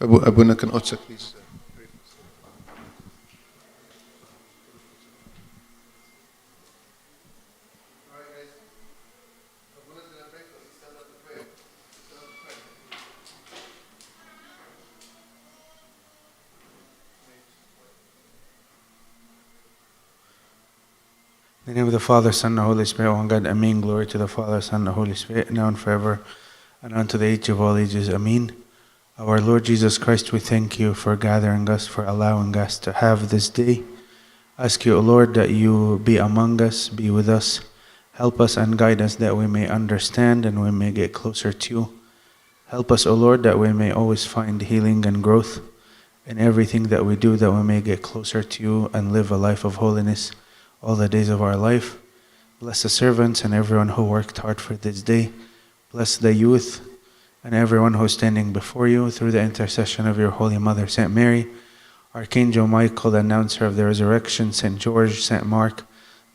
Abuna can also please. In the name of the Father, Son, and the Holy Spirit, one God, Amen. Glory to the Father, Son, and the Holy Spirit, now and forever, and unto the age of all ages. Amen. Our Lord Jesus Christ, we thank you for gathering us, for allowing us to have this day. Ask you, O Lord, that you be among us, be with us, help us and guide us that we may understand and we may get closer to you. Help us, O Lord, that we may always find healing and growth in everything that we do, that we may get closer to you and live a life of holiness all the days of our life. Bless the servants and everyone who worked hard for this day. Bless the youth and everyone who is standing before you through the intercession of your Holy Mother, Saint Mary, Archangel Michael, the announcer of the resurrection, Saint George, Saint Mark,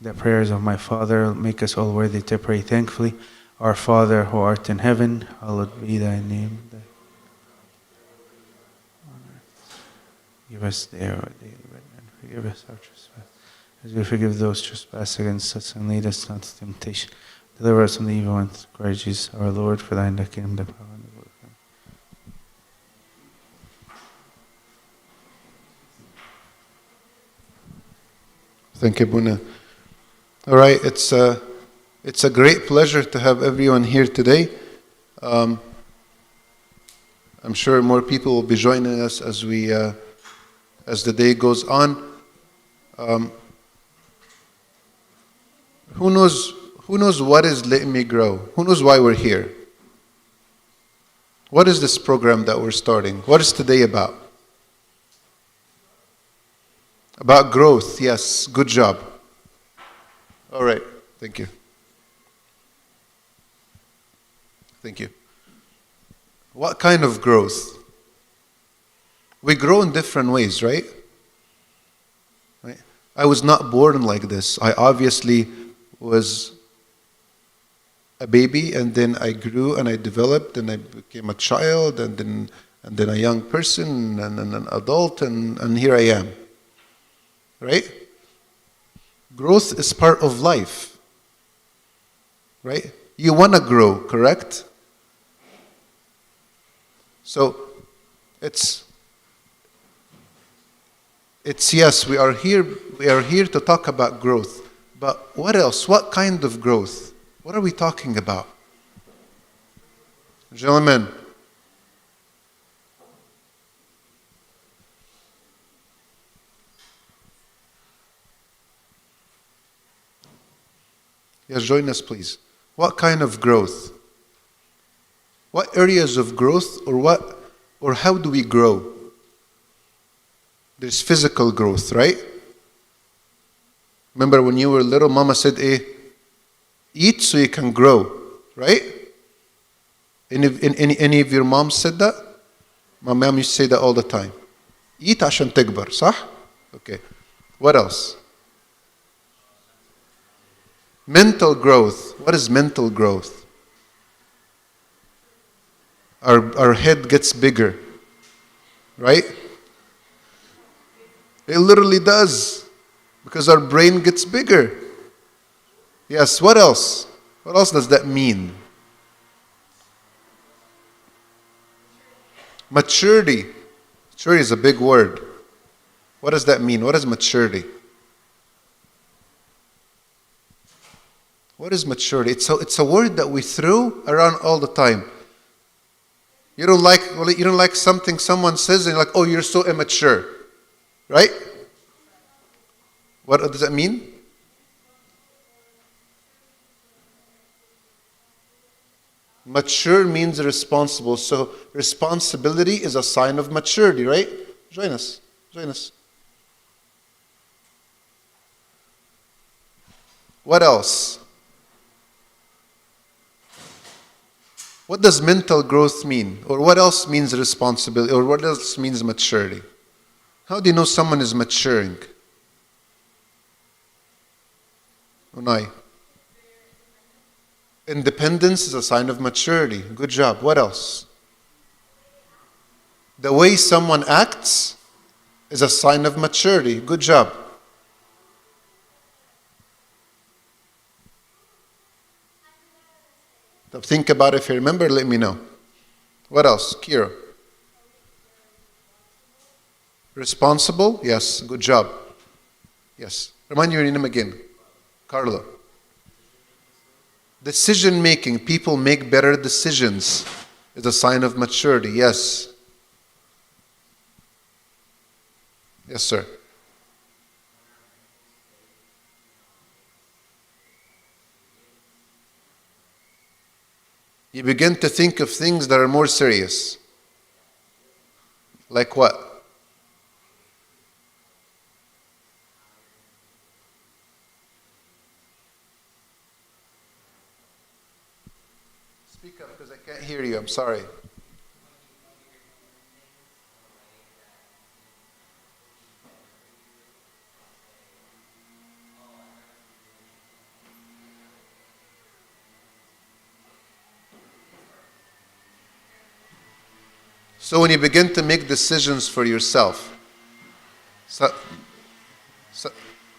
the prayers of my Father, make us all worthy to pray thankfully. Our Father, who art in heaven, hallowed be thy name. Give us there our daily bread, and forgive us our trespasses, as we forgive those trespass against us, and lead us not into temptation. Deliver us from the evil one, through Christ Jesus our Lord, for thine is the kingdom, the power, and the glory. Thank you, Buna. All right, it's a great pleasure to have everyone here today. I'm sure more people will be joining us as the day goes on. Who knows what is Let Me Grow? Who knows why we're here? What is this program that we're starting? What is today about? About growth, yes, good job. All right, thank you. Thank you. What kind of growth? We grow in different ways, right? I was not born like this. I obviously was a baby, and then I grew and I developed, and I became a child, and then a young person, and an adult, and here I am. Right? Growth is part of life. Right? You want to grow, correct? So, it's yes, we are here to talk about growth. But what else? What kind of growth? What are we talking about? Gentlemen. Yes, join us, please. What kind of growth? What areas of growth, or how do we grow? There's physical growth, right? Remember when you were little, Mama said, eat so you can grow, right? Any of your moms said that? My mom used to say that all the time. Eat عشان تكبر, صح? Okay. What else? Mental growth. What is mental growth? Our head gets bigger, right? It literally does, because our brain gets bigger. Yes, what else? What else does that mean? Maturity. Maturity is a big word. What does that mean? What is maturity? What is maturity? It's a word that we throw around all the time. You don't like something someone says, and you're like, oh, you're so immature. Right? What does that mean? Mature means responsible. So responsibility is a sign of maturity, right? Join us. What else? What does mental growth mean? Or what else means responsibility? Or what else means maturity? How do you know someone is maturing? Unai. Independence is a sign of maturity. Good job. What else? The way someone acts is a sign of maturity. Good job. So think about it. If you remember, let me know. What else? Kira. Responsible? Yes. Good job. Yes. Remind your name again. Carlo. Decision making. People make better decisions. Is a sign of maturity. Yes. Yes, sir. You begin to think of things that are more serious. Like what? Speak up because I can't hear you. I'm sorry. So when you begin to make decisions for yourself, so,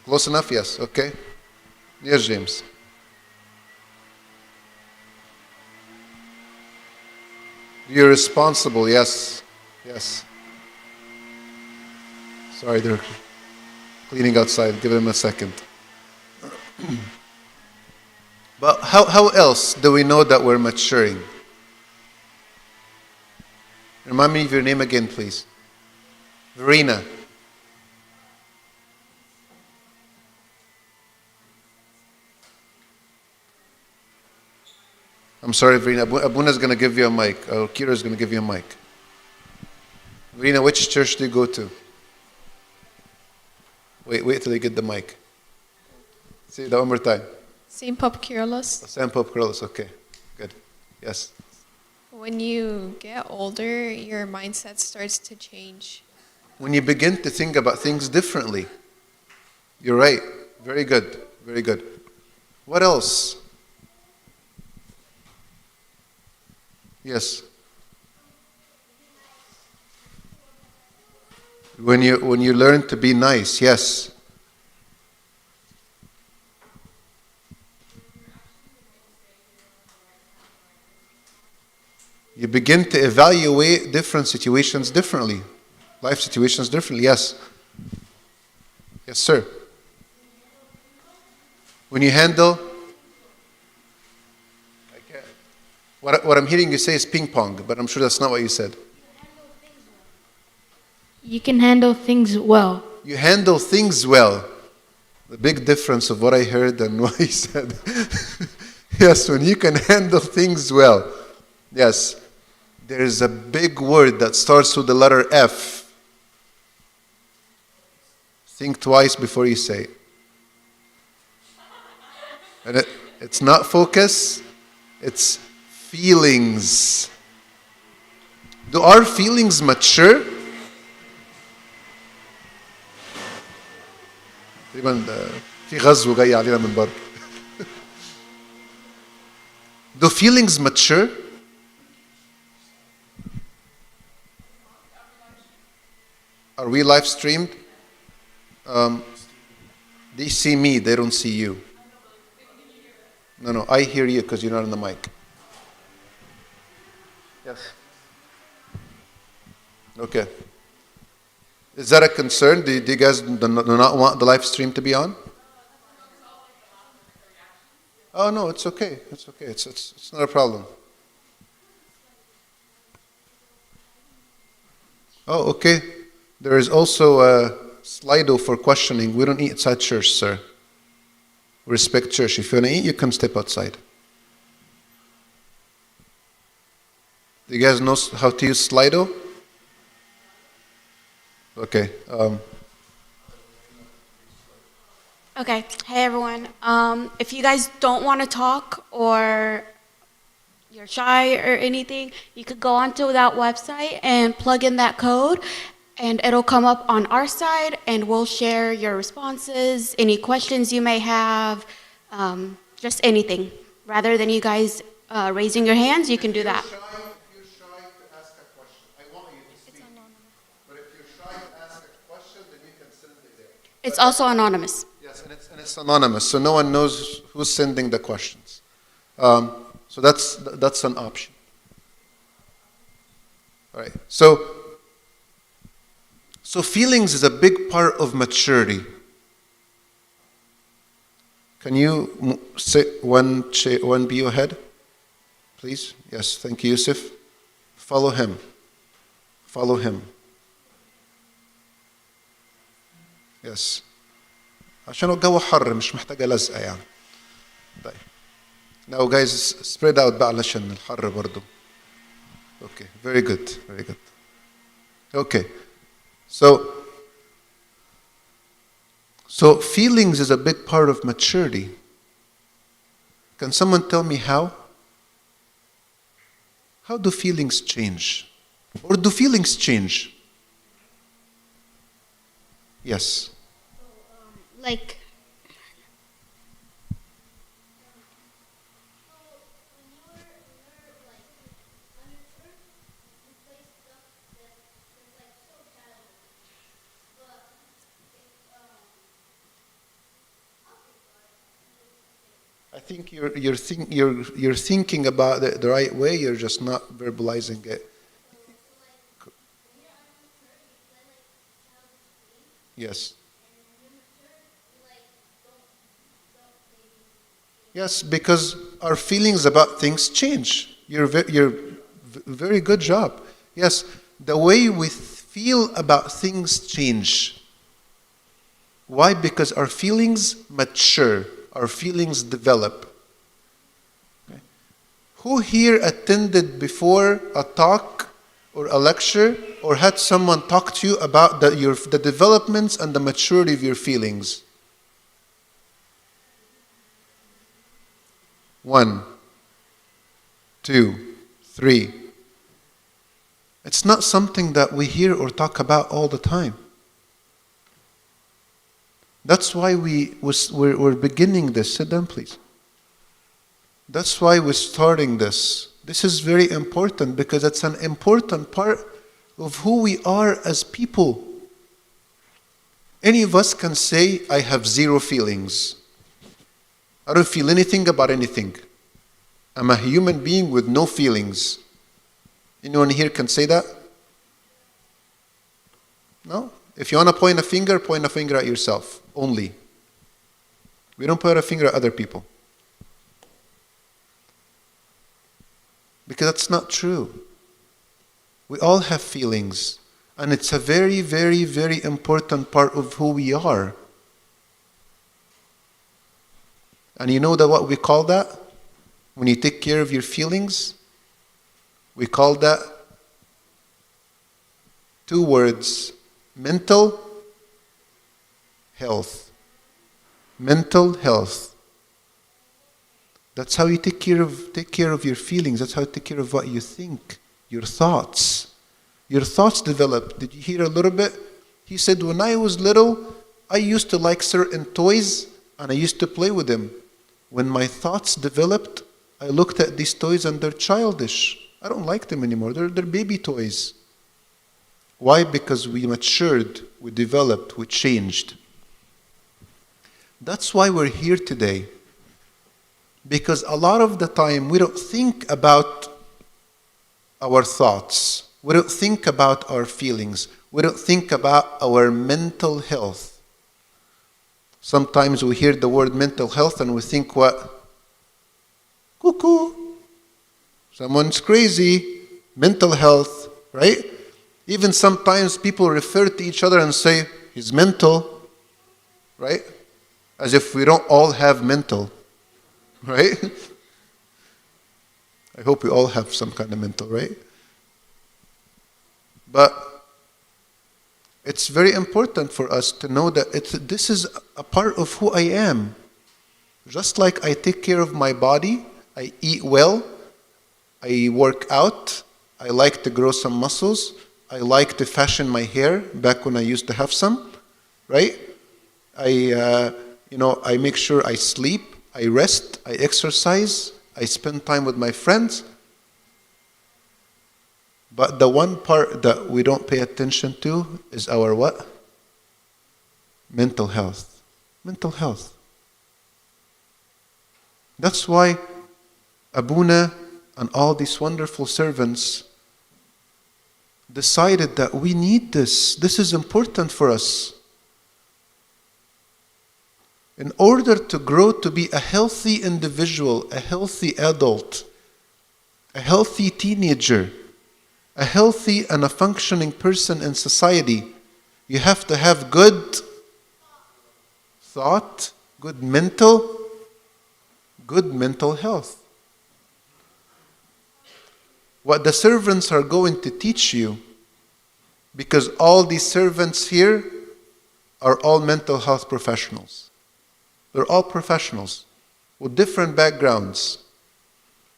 close enough? Yes. Okay. Yes, James. You're responsible. Yes. Yes. Sorry, they're cleaning outside. Give them a second. But how else do we know that we're maturing? Remind me of your name again, please. Verena. I'm sorry, Verena. Abuna's going to give you a mic. Or Kira's going to give you a mic. Verena, which church do you go to? Wait till you get the mic. Say that one more time. St. Pope Kyrillos. St. Pope Kyrillos. Okay, good. Yes. When you get older, your mindset starts to change. When you begin to think about things differently. You're right. Very good. Very good. What else? Yes. When you learn to be nice, yes. You begin to evaluate different situations differently. Life situations differently, yes. Yes, sir. When you handle, I can't. What I'm hearing you say is ping pong, but I'm sure that's not what you said. You can handle things well. You handle things well. The big difference of what I heard and what he said. Yes, when you can handle things well. Yes. There is a big word that starts with the letter F. Think twice before you say it. And it's not focus, it's feelings. Do our feelings mature? في غزو جاي علينا من بره. Do feelings mature? Are we live streamed? They see me, they don't see you. No, I hear you because you're not on the mic. Yes. Okay. Is that a concern? Do you guys do not want the live stream to be on? Oh no, it's okay. It's okay. It's not a problem. Oh, okay. There is also a Slido for questioning. We don't eat inside church, sir. We respect church. If you want to eat, you can step outside. Do you guys know how to use Slido? Okay. Okay. Hey, everyone. If you guys don't want to talk or you're shy or anything, you could go onto that website and plug in that code, and it'll come up on our side, and we'll share your responses, any questions you may have, just anything. Rather than you guys raising your hands, you can do that. If you're shy to ask a question, I want you to speak. It's also anonymous. Yes, and it's anonymous, so no one knows who's sending the questions. So that's an option. All right. So feelings is a big part of maturity. Can you sit one view ahead, please? Yes, thank you, Yusuf. Follow him. Follow him. Yes. عشان الجو حر مش محتاجة لزقة يعني. طيب. Now guys, spread out بقى علشان الحر برضو. Okay, very good, very good. Okay, so feelings is a big part of maturity. Can someone tell me how? How do feelings change? Or do feelings change? Yes. Like, I think you're thinking about it the right way. You're just not verbalizing it. Yes. Yes, because our feelings about things change. Very good job. Yes, the way we feel about things change. Why? Because our feelings mature. Our feelings develop. Okay. Who here attended before a talk or a lecture or had someone talk to you about the developments and the maturity of your feelings? 1, 2, 3. It's not something that we hear or talk about all the time. That's why we're beginning this. Sit down, please. That's why we're starting this. This is very important because it's an important part of who we are as people. Any of us can say, I have zero feelings. I don't feel anything about anything. I'm a human being with no feelings. Anyone here can say that? No? If you want to point a finger at yourself only. We don't point a finger at other people. Because that's not true. We all have feelings. And it's a very, very, very important part of who we are. And you know what we call that? When you take care of your feelings, we call that 2 words: mental health. Mental health. That's how you take care of your feelings. That's how you take care of what you think, your thoughts. Your thoughts develop. Did you hear a little bit? He said, when I was little, I used to like certain toys and I used to play with them. When my thoughts developed, I looked at these toys and they're childish. I don't like them anymore. They're baby toys. Why? Because we matured, we developed, we changed. That's why we're here today. Because a lot of the time we don't think about our thoughts. We don't think about our feelings. We don't think about our mental health. Sometimes we hear the word mental health and we think what? Cuckoo. Someone's crazy. Mental health, right? Even sometimes people refer to each other and say, he's mental, right? As if we don't all have mental, right? I hope we all have some kind of mental, right? But it's very important for us to know that this is a part of who I am. Just like I take care of my body, I eat well, I work out, I like to grow some muscles, I like to fashion my hair back when I used to have some, right? I make sure I sleep, I rest, I exercise, I spend time with my friends. But the one part that we don't pay attention to is our what? mental health. Mental health. That's why Abuna and all these wonderful servants decided that we need this. This is important for us. In order to grow to be a healthy individual, a healthy adult, a healthy teenager, a healthy and a functioning person in society, you have to have good thought, good mental health. What the servants are going to teach you, because all these servants here are all mental health professionals. They're all professionals with different backgrounds.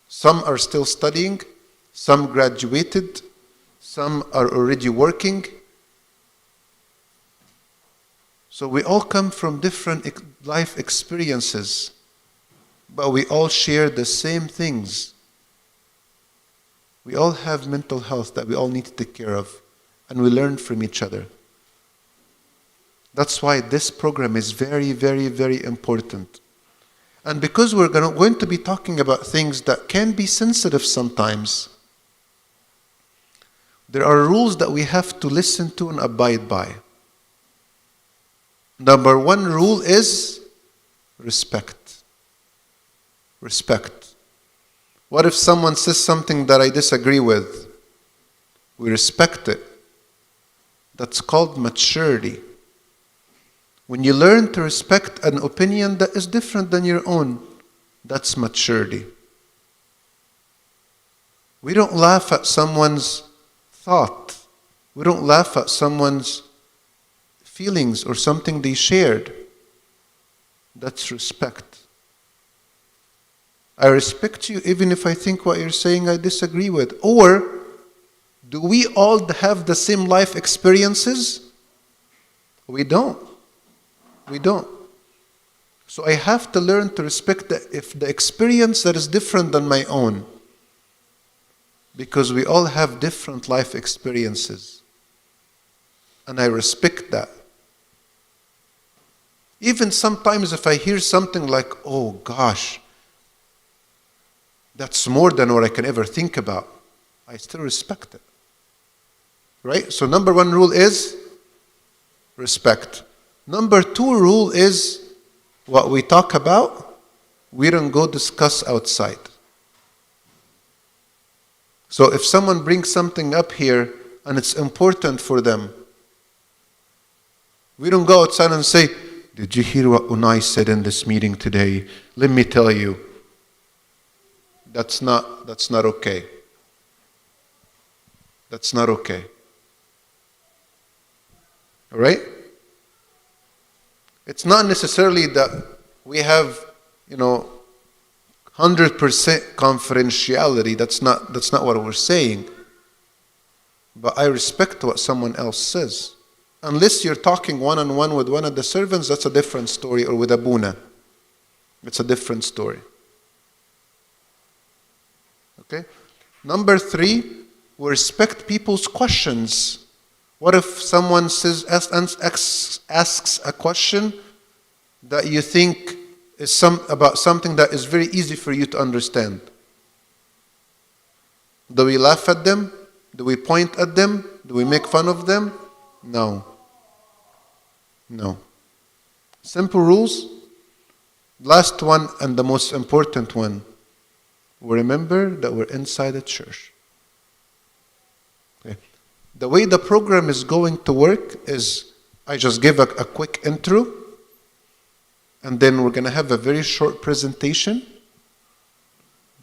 Some are still studying, some graduated, some are already working. So we all come from different life experiences, but we all share the same things. We all have mental health that we all need to take care of, and we learn from each other. That's why this program is very, very, very important. And because we're going to be talking about things that can be sensitive sometimes, there are rules that we have to listen to and abide by. Number one rule is respect. Respect. What if someone says something that I disagree with? We respect it. That's called maturity. When you learn to respect an opinion that is different than your own, that's maturity. We don't laugh at someone's thought. We don't laugh at someone's feelings or something they shared. That's respect. I respect you even if I think what you're saying I disagree with. Or, do we all have the same life experiences? We don't. We don't. So I have to learn to respect if the experience that is different than my own. Because we all have different life experiences. And I respect that. Even sometimes if I hear something like, oh gosh, that's more than what I can ever think about, I still respect it. Right? So number one rule is respect. Number two rule is what we talk about, we don't go discuss outside. So if someone brings something up here and it's important for them, we don't go outside and say, did you hear what Unai said in this meeting today? Let me tell you. That's not okay. That's not okay. All right? It's not necessarily that we have, 100% confidentiality. That's not what we're saying. But I respect what someone else says. Unless you're talking one-on-one with one of the servants, that's a different story, or with Abuna. It's a different story. Okay? Number three, we respect people's questions. What if someone asks a question that you think is about something that is very easy for you to understand? Do we laugh at them? Do we point at them? Do we make fun of them? No. No. Simple rules. Last one and the most important one. We remember that we're inside a church. Okay. The way the program is going to work is I just give a quick intro, and then we're going to have a very short presentation.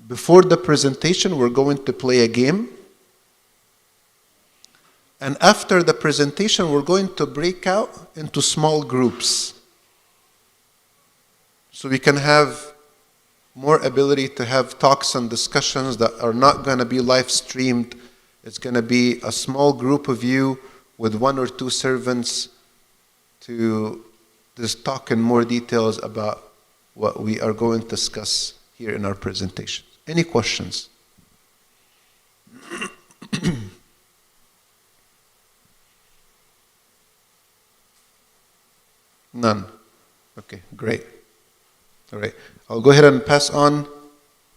Before the presentation, we're going to play a game. And after the presentation, we're going to break out into small groups. So we can have more ability to have talks and discussions that are not going to be live streamed. It's going to be a small group of you with one or two servants to just talk in more details about what we are going to discuss here in our presentation. Any questions? None. Okay, great. All right. I'll go ahead and pass on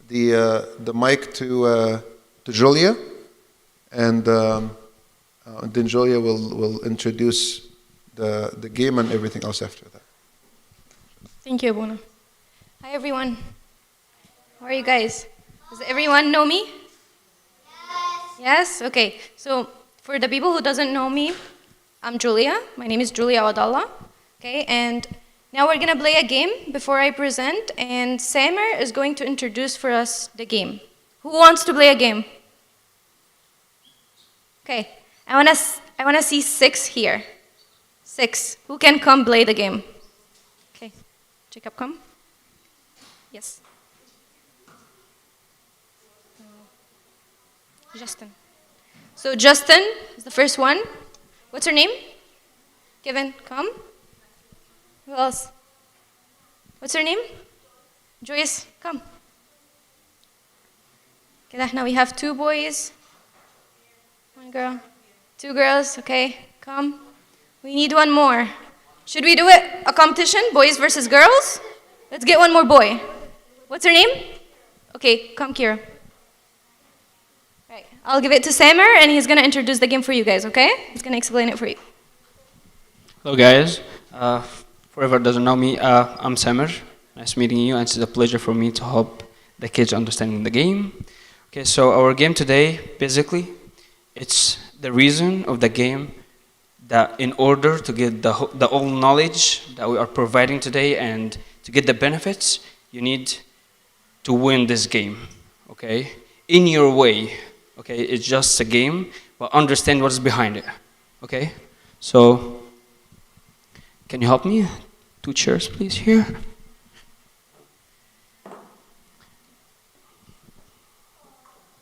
the mic to Julia, and then Julia will introduce the game and everything else after that. Thank you, Abuna. Hi, everyone. How are you guys? Does everyone know me? Yes? Okay. So, for the people who doesn't know me, I'm Julia. My name is Julia Wadallah. Okay, and now we're gonna play a game before I present, and Samer is going to introduce for us the game. Who wants to play a game? Okay, I wanna see 6 here. 6. Who can come play the game? Okay, Jacob, come. Yes. Justin. So Justin is the first one. What's her name? Kevin, come. Who else? What's her name? Joyce, come. Okay, now we have 2 boys, 1 girl, 2 girls. Okay, come. We need 1 more. Should we do it a competition, boys versus girls? Let's get 1 more boy. What's her name? Okay, come, Kira. Right, I'll give it to Samer, and he's gonna introduce the game for you guys. Okay? He's gonna explain it for you. Hello guys, for whoever doesn't know me, I'm Samer. Nice meeting you, and it's a pleasure for me to help the kids understand the game. Okay, so our game today, basically, it's the reason of the game that in order to get the all knowledge that we are providing today and to get the benefits, you need to win this game, okay? In your way, okay? It's just a game, but understand what's behind it, okay? So, can you help me? 2 chairs, please, here.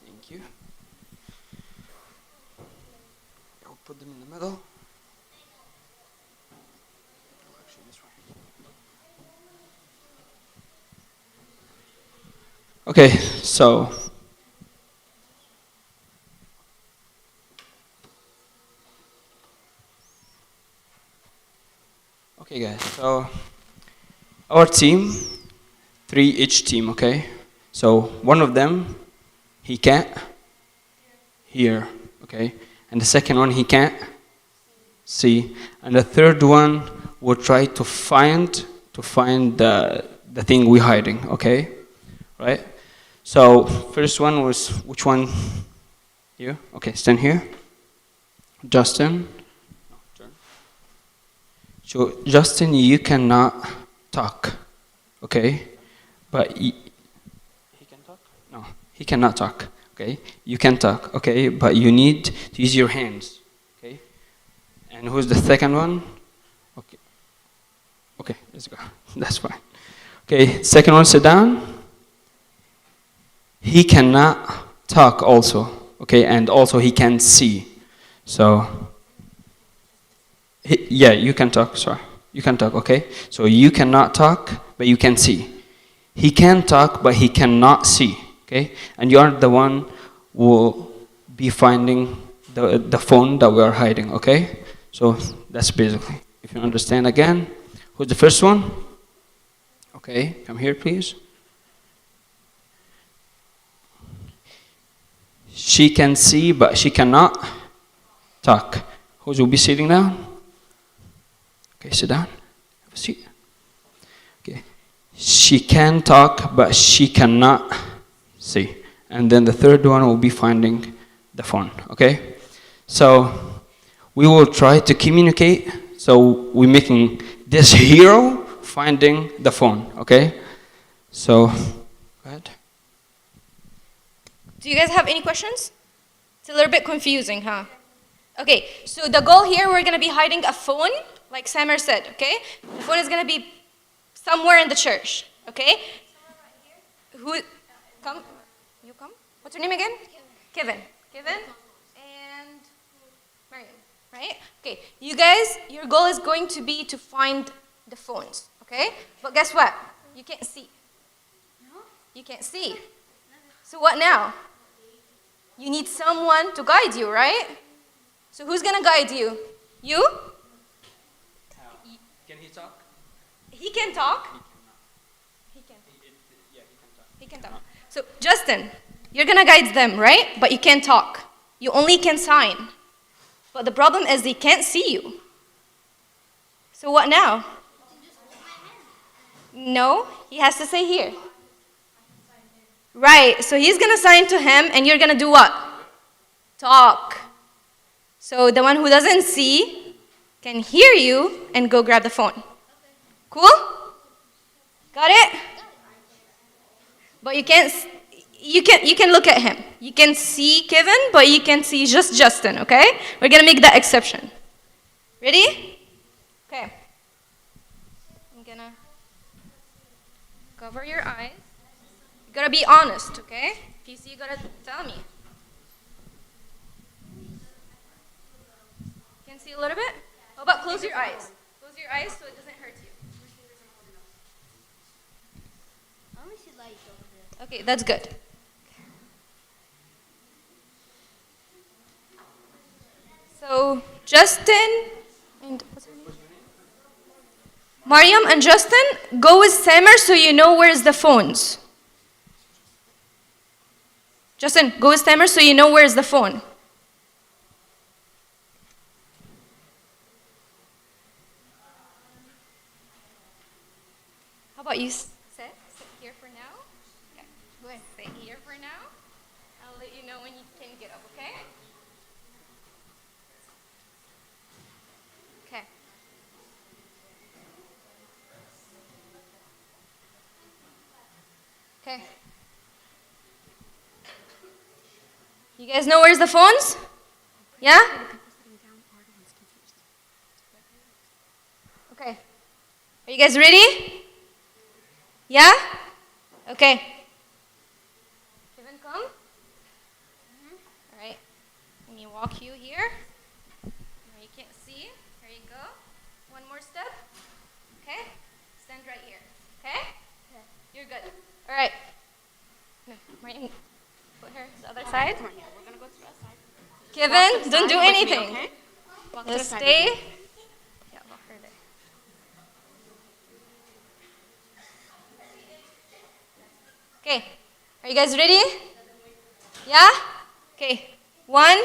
Thank you. I'll put them in the middle. Actually, this way. Okay, so okay guys, so our team, 3 each team, okay? So one of them, he can't hear, okay? And the second one, he can't see. And the third one will try to find the thing we're hiding, okay? Right? So first one was, which one? You? Okay, stand here. Justin. So Justin, you cannot talk, okay? But he can talk? No, he cannot talk, okay? You can talk, okay? But you need to use your hands, okay? And who's the second one? Okay, okay, let's go. That's fine. Okay, second one, sit down. He cannot talk also, okay? And also he can see, so. Yeah, you can talk, sorry. You can talk, okay? So you cannot talk, but you can see. He can talk, but he cannot see, okay? And you are the one who will be finding the phone that we are hiding, okay? So that's basically, if you understand again. Who's the first one? Okay, come here, please. She can see, but she cannot talk. Who will be sitting down? Okay, sit down. Have a seat. Okay. She can talk, but she cannot see. And then the third one will be finding the phone. Okay? So we will try to communicate. So we're making this hero finding the phone. Okay? So, go ahead. Do you guys have any questions? It's a little bit confusing, huh? Okay, so the goal here, we're gonna be hiding a phone, like Samer said, okay? The phone is gonna be somewhere in the church, okay? Who, come, you come? What's your name again? Kevin. Kevin? And Mariam, right? Okay, you guys, your goal is going to be to find the phones, okay? But guess what? You can't see. You can't see. So what now? You need someone to guide you, right? So who's gonna guide you? You? Can he talk? He can talk? He can. He can talk. So, Justin, you're going to guide them, right? But you can't talk. You only can sign. But the problem is they can't see you. So what now? No, he has to say here. Right, so he's going to sign to him and you're going to do what? Talk. So the one who doesn't see can hear you and go grab the phone. Cool? Got it? But you can't, you can look at him. You can see Kevin, but you can see just Justin, okay? We're going to make that exception. Ready? Okay. I'm going to cover your eyes. You got to be honest, okay? If you see, you got to tell me. Can you see a little bit? How about close your eyes? Close your eyes so it doesn't hurt you. Okay, that's good. So, Justin and what's her name? Mariam and Justin, go with Samer so you know where's the phones. Justin, go with Samer so you know where's the phone. How about you sit here for now? Okay, go ahead, sit here for now. I'll let you know when you can get up, okay? Okay. Okay. You guys know where's the phones? Yeah? Okay. Are you guys ready? Yeah? Okay. Kevin, come. All right. Let me walk you here. Now you can't see. Here you go. One more step. Okay? Stand right here. Okay? You're good. All right. No, Martin, put her to the other side. Come on, yeah, we're gonna go to the side. Kevin, don't do With me, anything. okay? Walk to Just the side stay. with me. Yeah, walk her there. Okay. Are you guys ready? Yeah? Okay. 1,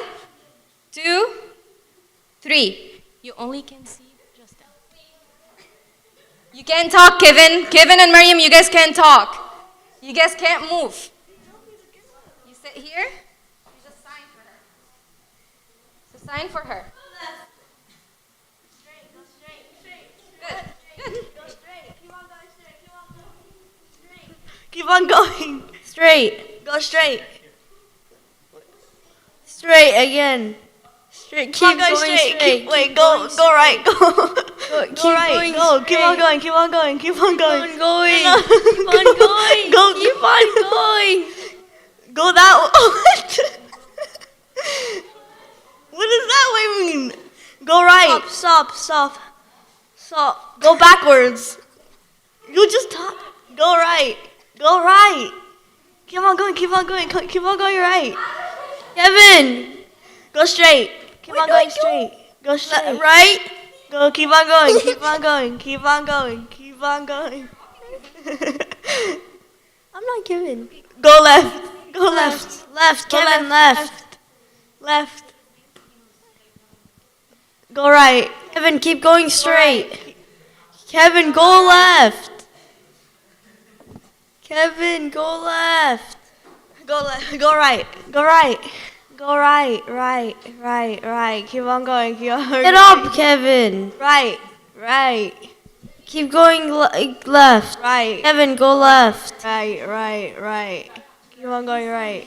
2, 3. You only can see Justin. You can't talk, Kevin. Kevin and Mariam, you guys can't talk. You guys can't move. You sit here. You just sign for her. So sign for her. Good. Good. Keep on going. Straight. Go straight. Straight again. Straight. Keep on going straight. Wait, go right. Go. Go right. Go. Keep on going. Keep on going. Keep on going. Keep on going. Keep on going. Go. Keep on going. Go that way. What does that way mean? Go right. Stop. Go backwards. You just talk. Go right. Go right. Keep on going. Keep on going. Keep on going right. Kevin. Go straight. Keep on going straight. Go straight. Right. Go. Keep on going. Keep on going. Keep on going. Keep on going. I'm not Kevin. Go left. Go left. Left. Kevin left. Left. Go right. Kevin, keep going straight. Kevin, go left. Kevin, go left. Go left. Go right. Go right. Go right. Right. Keep on going. Keep on going. Get up, Kevin. Right. Keep going left. Right. Kevin, go left. Right. Keep on going right.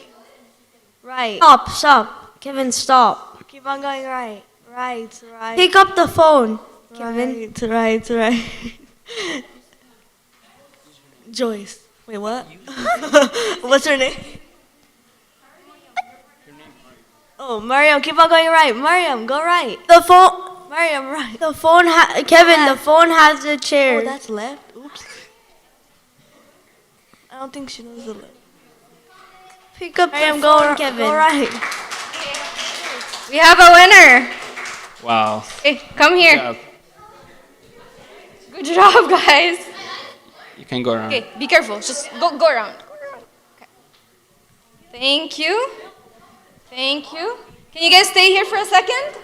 Stop. Kevin, stop. Keep on going right. Right. Pick up the phone, Kevin. Right. Joyce. Wait, what? What's her name? Oh, Mariam, keep on going right. Mariam, go right. The phone. Mariam, right. The phone. Kevin, the phone has the chair. Oh, that's left. Oops. I don't think she knows the left. Pick up Mariam, the phone, Kevin. Go right. We have a winner. Wow. Hey, come here. Yeah. Good Good job, guys. You can go around. Okay, be careful. Just go around. Okay. Thank you. Thank you. Can you guys stay here for a second?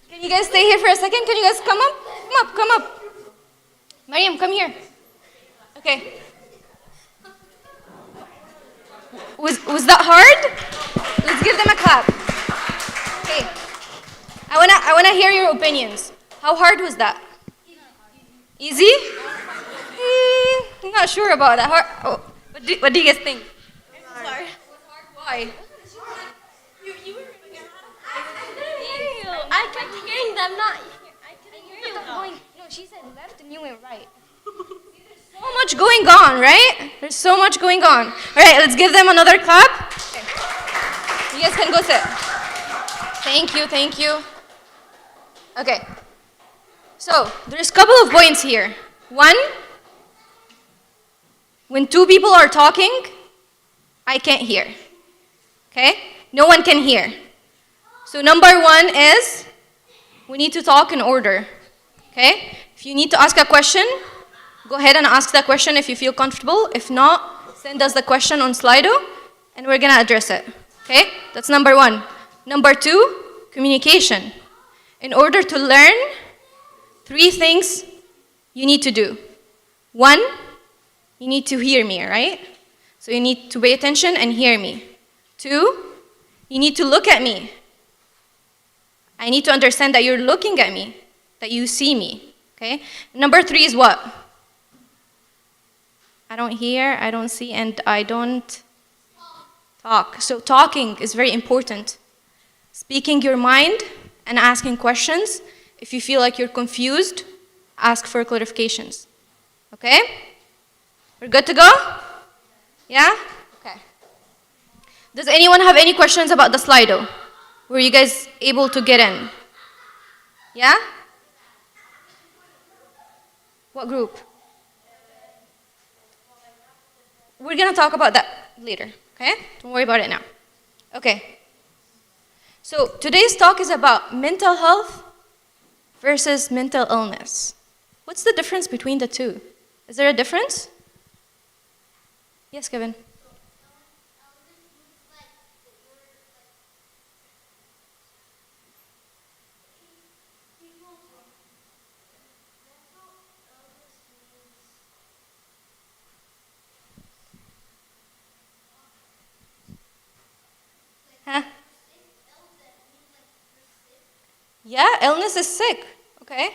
Can you guys stay here for a second? Can you guys come up? Come up. Mariam, come here. Okay. Was that hard? Let's give them a clap. Okay. I wanna hear your opinions. How hard was that? Easy? I'm not sure about that. Oh, what do you guys think? Sorry. Why? I kept hearing them not. I couldn't hear you. No, she said left and you went right. So much going on, right? There's so much going on. All right, let's give them another clap. Okay. You guys can go sit. Thank you. Okay. So, there's a couple of points here. One, when two people are talking, I can't hear. Okay? No one can hear. So number one is, we need to talk in order. Okay? If you need to ask a question, go ahead and ask that question if you feel comfortable. If not, send us the question on Slido, and we're gonna address it. Okay? That's number one. Number two, communication. In order to learn, 3 things you need to do. 1, you need to hear me, right? So you need to pay attention and hear me. 2, you need to look at me. I need to understand that you're looking at me, that you see me, okay? Number 3 is what? I don't hear, I don't see, and I don't talk. So talking is very important. Speaking your mind and asking questions. If you feel like you're confused, ask for clarifications. Okay? We're good to go? Yeah? Okay. Does anyone have any questions about the Slido? Were you guys able to get in? Yeah? What group? We're going to talk about that later, okay? Don't worry about it now. Okay. So today's talk is about mental health versus mental illness. What's the difference between the two? Is there a difference? Yes, Kevin. Huh? Yeah, illness is sick. Okay.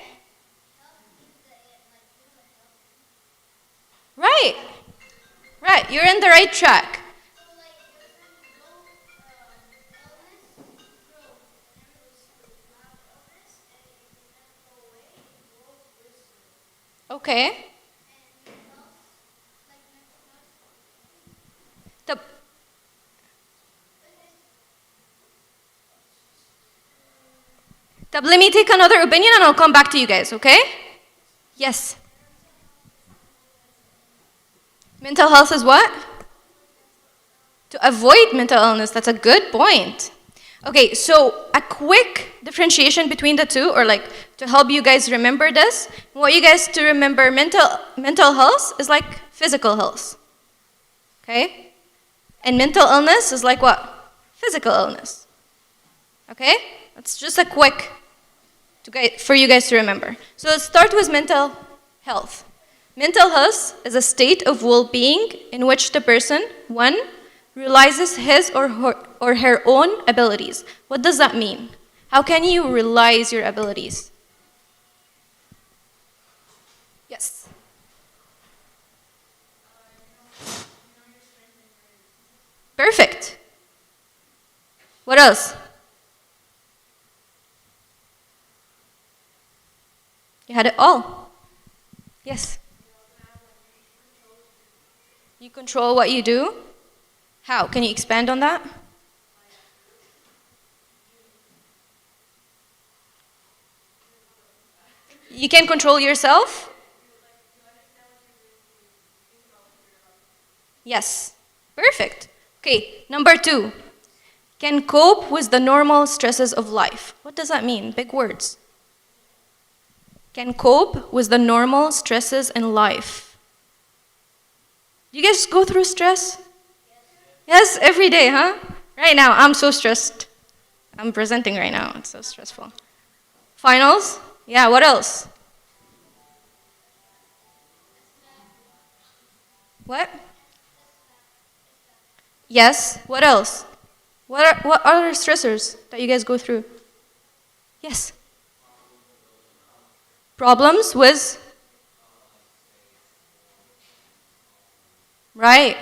Right. Right. You're in the right track. Okay. The let me take another opinion and I'll come back to you guys, okay? Yes. Mental health is what? To avoid mental illness. That's a good point. Okay, so a quick differentiation between the two, or like to help you guys remember this. I want you guys to remember mental health is like physical health. Okay? And mental illness is like what? Physical illness. Okay? That's just a quick for you guys to remember. So let's start with mental health. Mental health is a state of well-being in which the person, 1, realizes his or her own abilities. What does that mean? How can you realize your abilities? Yes. Perfect. What else? You had it all. Yes. You control what you do? How? Can you expand on that? You can control yourself? Yes. Perfect. Okay, number 2. Can cope with the normal stresses of life. What does that mean? Big words. can cope with the normal stresses in life? You guys go through stress? Yes, every day, huh? Right now, I'm so stressed. I'm presenting right now. It's so stressful. Finals? Yeah, what else? What? Yes, what else? What other stressors that you guys go through? Yes. Problems with? Right.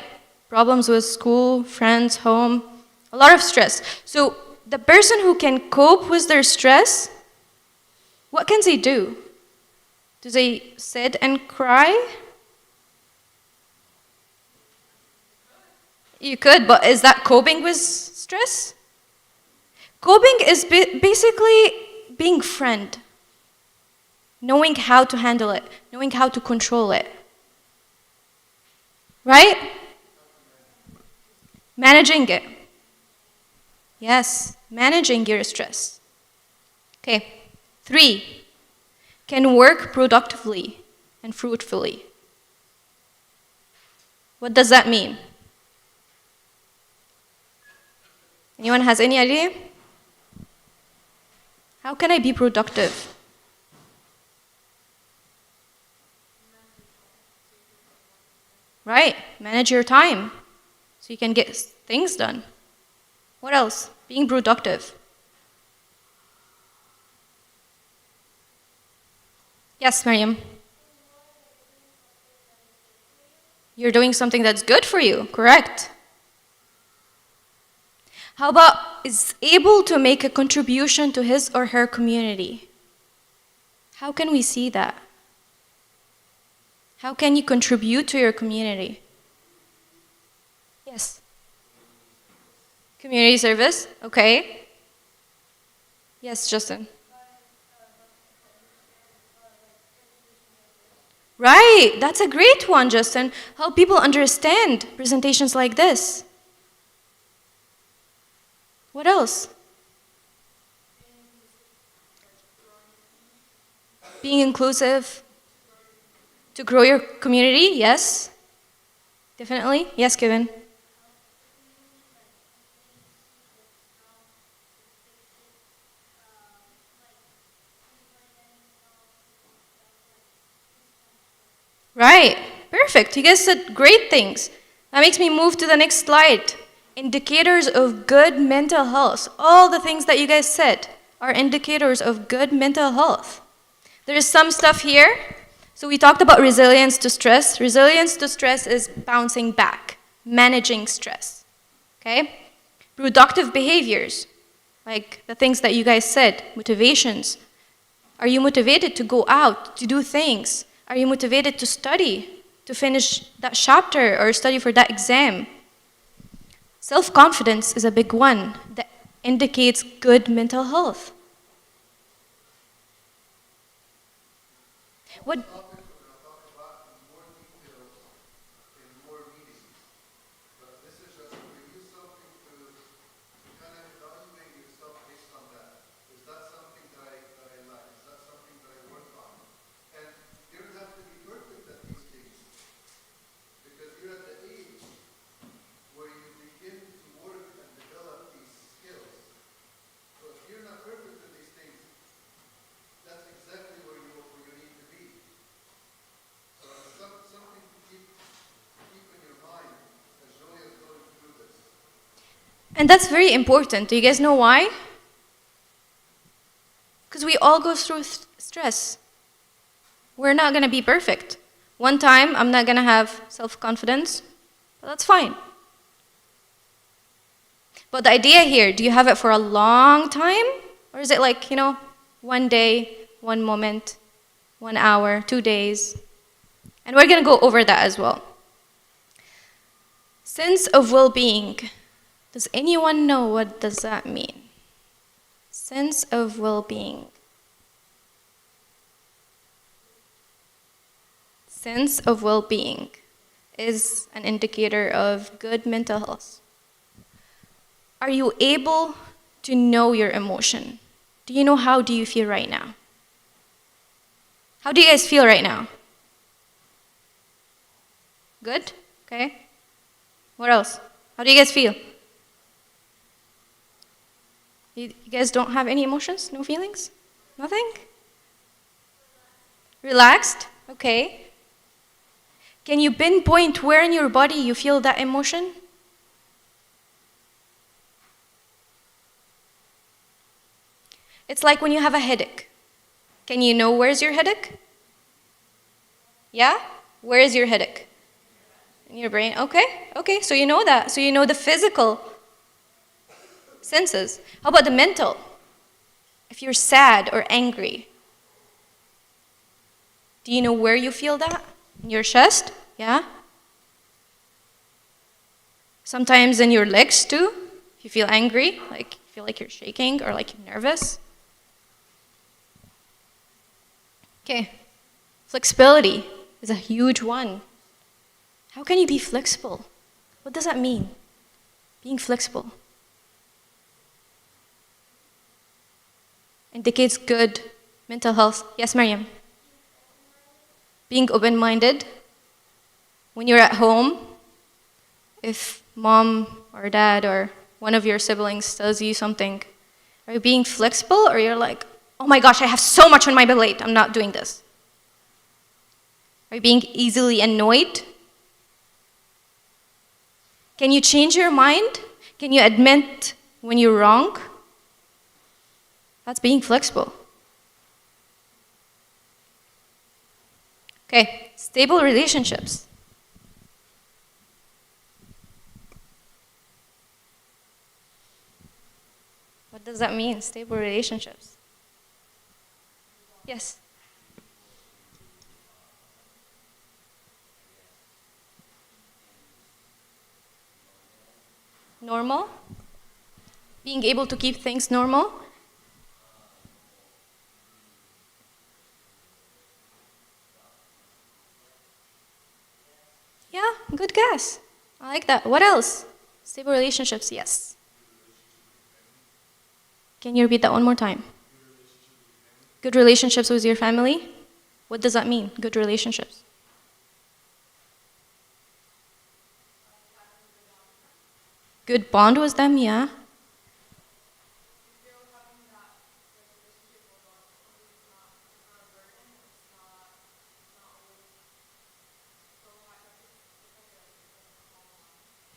Problems with school, friends, home, a lot of stress. So the person who can cope with their stress, what can they do? Do they sit and cry? You could, but is that coping with stress? Coping is basically being friend, knowing how to handle it, knowing how to control it. Right? Managing it. Yes, managing your stress. Okay. 3, can work productively and fruitfully. What does that mean? Anyone has any idea? How can I be productive? Right, manage your time so you can get things done. What else? Being productive. Yes, Mariam. You're doing something that's good for you, correct? How about is able to make a contribution to his or her community? How can we see that? How can you contribute to your community? Yes. Community service, okay. Yes, Justin. Right, that's a great one, Justin. Help people understand presentations like this. What else? Being inclusive. To grow your community, yes. Definitely. Yes, Kevin. Right. Perfect. You guys said great things. That makes me move to the next slide. Indicators of good mental health. All the things that you guys said are indicators of good mental health. There is some stuff here. So we talked about resilience to stress. Resilience to stress is bouncing back, managing stress. Okay? Productive behaviors, like the things that you guys said, motivations. Are you motivated to go out, to do things? Are you motivated to study, to finish that chapter or study for that exam? Self-confidence is a big one that indicates good mental health. What? And that's very important. Do you guys know why? Because we all go through stress. We're not going to be perfect. One time, I'm not going to have self-confidence, but that's fine. But the idea here, do you have it for a long time? Or is it like, one day, one moment, 1 hour, 2 days? And we're going to go over that as well. Sense of well-being. Does anyone know what does that mean? Sense of well-being. Sense of well-being is an indicator of good mental health. Are you able to know your emotion? Do you know how do you feel right now? How do you guys feel right now? Good? Okay. What else? How do you guys feel? You guys don't have any emotions? No feelings? Nothing? Relaxed? Okay. Can you pinpoint where in your body you feel that emotion? It's like when you have a headache. Can you know where's your headache? Yeah? Where is your headache? In your brain? Okay, so you know that. So you know the physical senses. How about the mental? If you're sad or angry, do you know where you feel that? In your chest? Yeah? Sometimes in your legs too, if you feel angry, like you feel like you're shaking or like you're nervous. Okay, flexibility is a huge one. How can you be flexible? What does that mean? Being flexible indicates good mental health. Yes, Mariam? Being open-minded. When you're at home, if mom or dad or one of your siblings tells you something, are you being flexible or you're like, oh my gosh, I have so much on my plate, I'm not doing this? Are you being easily annoyed? Can you change your mind? Can you admit when you're wrong? That's being flexible. Okay, stable relationships. What does that mean, stable relationships? Yes? Normal? Being able to keep things normal? Yeah, good guess. I like that. What else? Stable relationships, yes. Can you repeat that one more time? Good relationships with your family? What does that mean, good relationships? Good bond with them, yeah.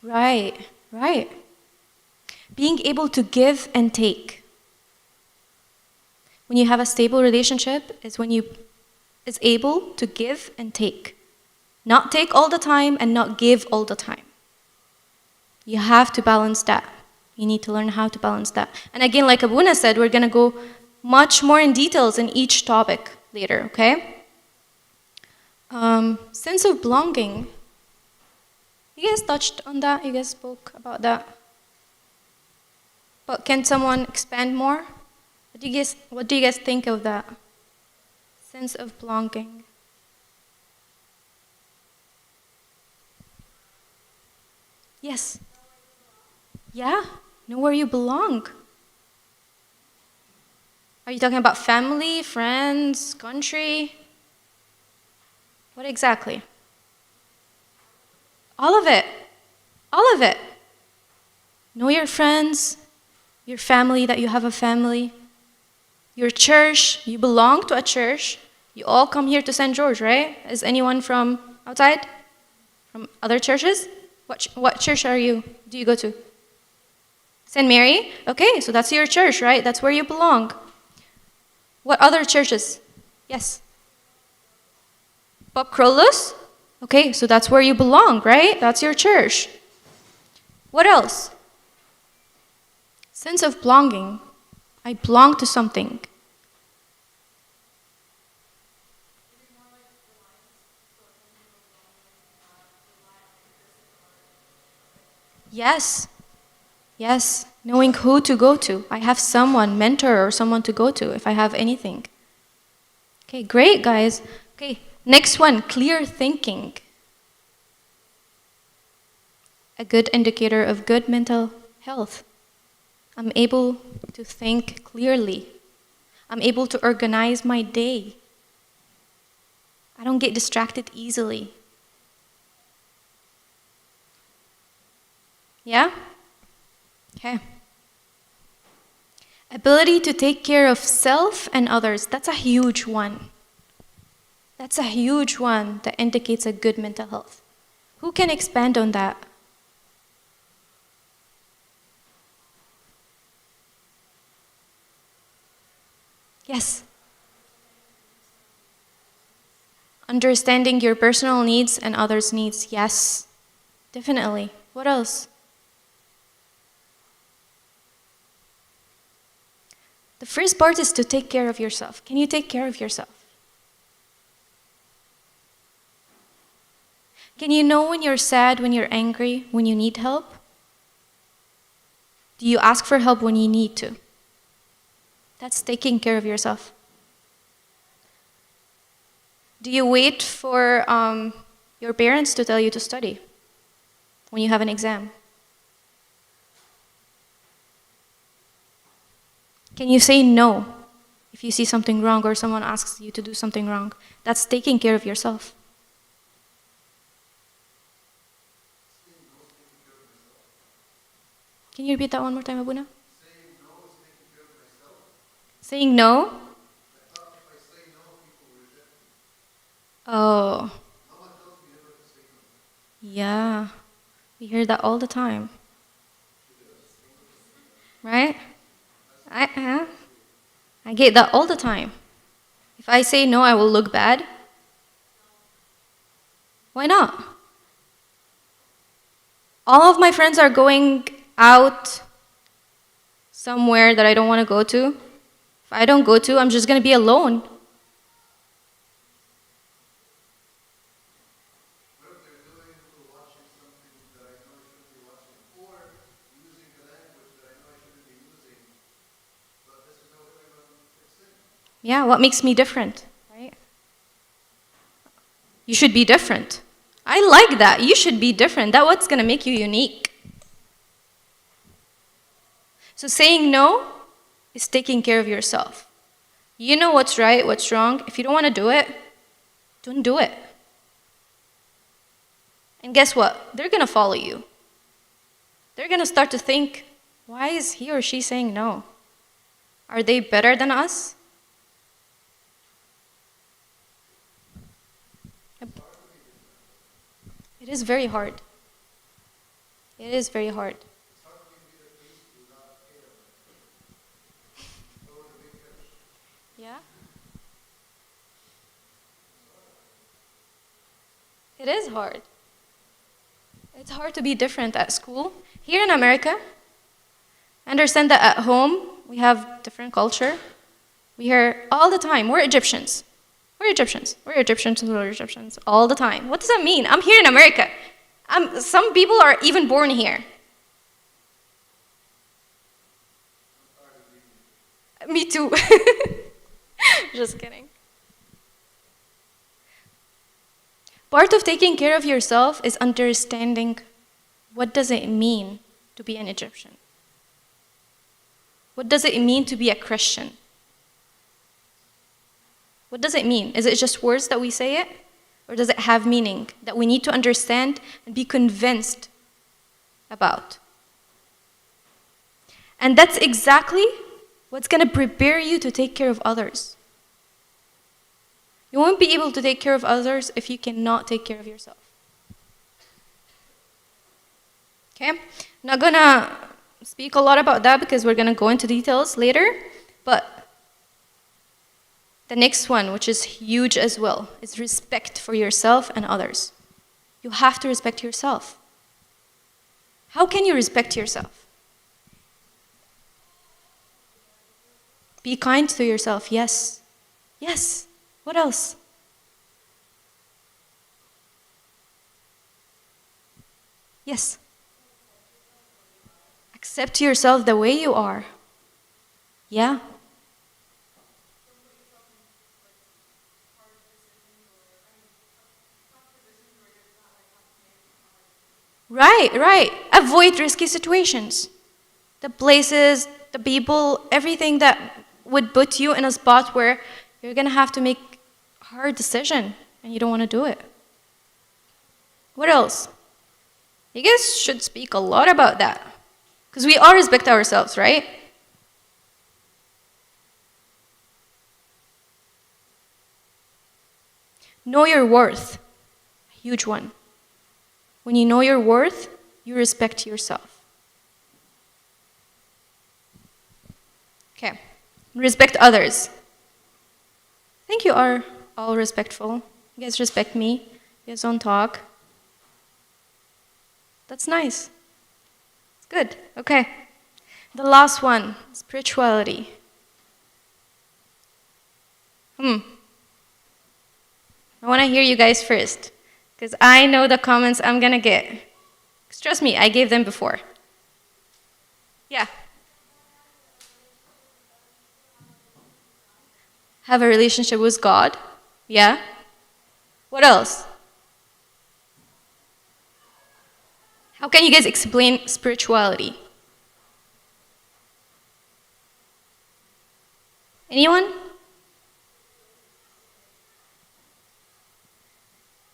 Right. Being able to give and take. When you have a stable relationship, is when you is able to give and take. Not take all the time and not give all the time. You have to balance that. You need to learn how to balance that. And again, like Abuna said, we're going to go much more in details in each topic later, okay? Sense of belonging. You guys touched on that? You guys spoke about that? But can someone expand more? What do you guys think of that? Sense of belonging. Yes. Yeah, know where you belong. Are you talking about family, friends, country? What exactly? All of it. All of it. Know your friends, your family, that you have a family. Your church, you belong to a church. You all come here to St. George, right? Is anyone from outside? From other churches? What church do you go to? St. Mary? Okay, so that's your church, right? That's where you belong. What other churches? Yes. Pope Krolus? Okay, so that's where you belong, right? That's your church. What else? Sense of belonging. I belong to something. Yes. Yes. Knowing who to go to. I have someone, mentor or someone to go to if I have anything. Okay, great, guys. Okay, next one, clear thinking. A good indicator of good mental health. I'm able to think clearly. I'm able to organize my day. I don't get distracted easily. Yeah? Okay. Ability to take care of self and others. That's a huge one. That's a huge one that indicates a good mental health. Who can expand on that? Yes. Understanding your personal needs and others' needs. Yes. Definitely. What else? The first part is to take care of yourself. Can you take care of yourself? Can you know when you're sad, when you're angry, when you need help? Do you ask for help when you need to? That's taking care of yourself. Do you wait for your parents to tell you to study when you have an exam? Can you say no if you see something wrong or someone asks you to do something wrong? That's taking care of yourself. Can you repeat that one more time, Abuna? Saying no? Oh. Yeah. We hear that all the time. Right? I get that all the time. If I say no, I will look bad. Why not? All of my friends are going out somewhere that I don't want to go to. If I don't go to, I'm just going to be alone. Yeah, what makes me different, right? You should be different. I like that. You should be different. That's what's going to make you unique. So saying no is taking care of yourself. You know what's right, what's wrong. If you don't want to do it, don't do it. And guess what? They're going to follow you. They're going to start to think, why is he or she saying no? Are they better than us? It is very hard. It is very hard. Yeah? It is hard. It's hard to be different at school. Here in America, I understand that at home we have different culture. We hear all the time, we're Egyptians. We're Egyptians. We're Egyptians. We're Egyptians. All the time. What does that mean? I'm here in America. Some people are even born here. Me too. Just kidding. Part of taking care of yourself is understanding what does it mean to be an Egyptian? What does it mean to be a Christian? What does it mean? Is it just words that we say it? Or does it have meaning that we need to understand and be convinced about? And that's exactly what's going to prepare you to take care of others. You won't be able to take care of others if you cannot take care of yourself. Okay? I'm not going to speak a lot about that because we're going to go into details later, but the next one, which is huge as well, is respect for yourself and others. You have to respect yourself. How can you respect yourself? Be kind to yourself, yes. Yes. What else? Yes. Accept yourself the way you are. Yeah. Right. Avoid risky situations. The places, the people, everything that would put you in a spot where you're going to have to make a hard decision and you don't want to do it. What else? You guys should speak a lot about that. Because we all respect ourselves, right? Know your worth. A huge one. When you know your worth, you respect yourself. Okay. Respect others. I think you are all respectful. You guys respect me. You guys don't talk. That's nice. It's good. Okay. The last one, spirituality. I want to hear you guys first, because I know the comments I'm going to get. 'Cause trust me, I gave them before. Yeah. Have a relationship with God. Yeah. What else? How can you guys explain spirituality? Anyone?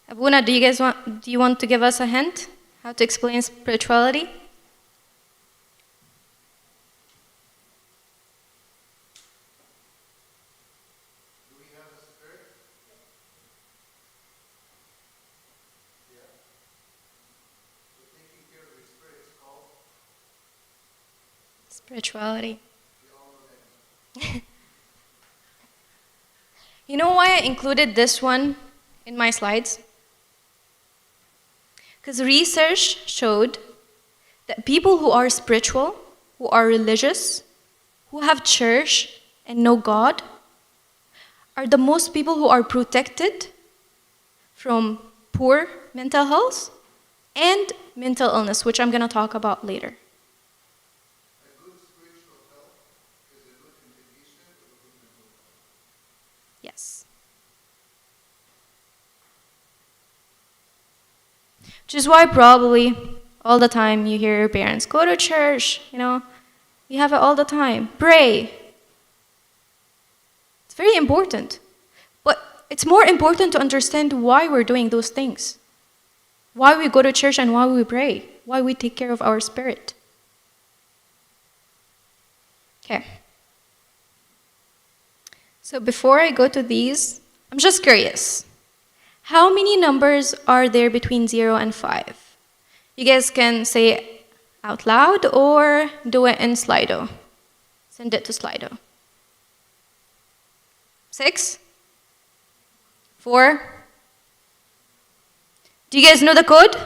Abuna, do you want to give us a hint how to explain spirituality? Spirituality. You know why I included this one in my slides? Because research showed that people who are spiritual, who are religious, who have church and know God, are the most people who are protected from poor mental health and mental illness, which I'm going to talk about later. Yes. Which is why probably all the time you hear your parents, go to church, you have it all the time. Pray. It's very important. But it's more important to understand why we're doing those things. Why we go to church and why we pray. Why we take care of our spirit. Okay. So before I go to these, I'm just curious. How many numbers are there between 0 and 5? You guys can say it out loud or do it in Slido. Send it to Slido. 6? 4? Do you guys know the code?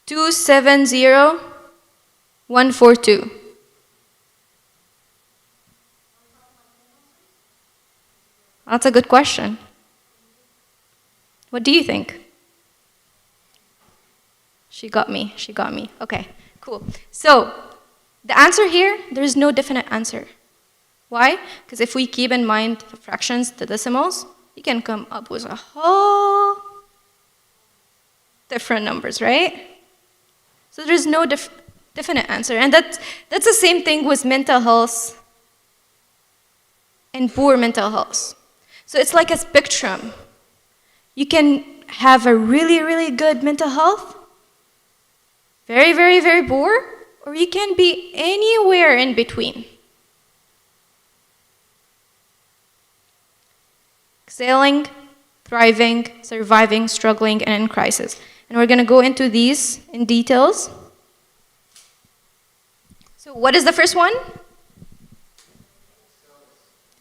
270142. That's a good question. What do you think? She got me. Okay, cool. So, the answer here, there's no definite answer. Why? Because if we keep in mind the fractions, the decimals, you can come up with a whole different numbers, right? So there's no definite answer. And that's the same thing with mental health and poor mental health. So it's like a spectrum. You can have a really, really good mental health, very, very, very poor, or you can be anywhere in between. Excelling, thriving, surviving, struggling, and in crisis. And we're going to go into these in details. So what is the first one?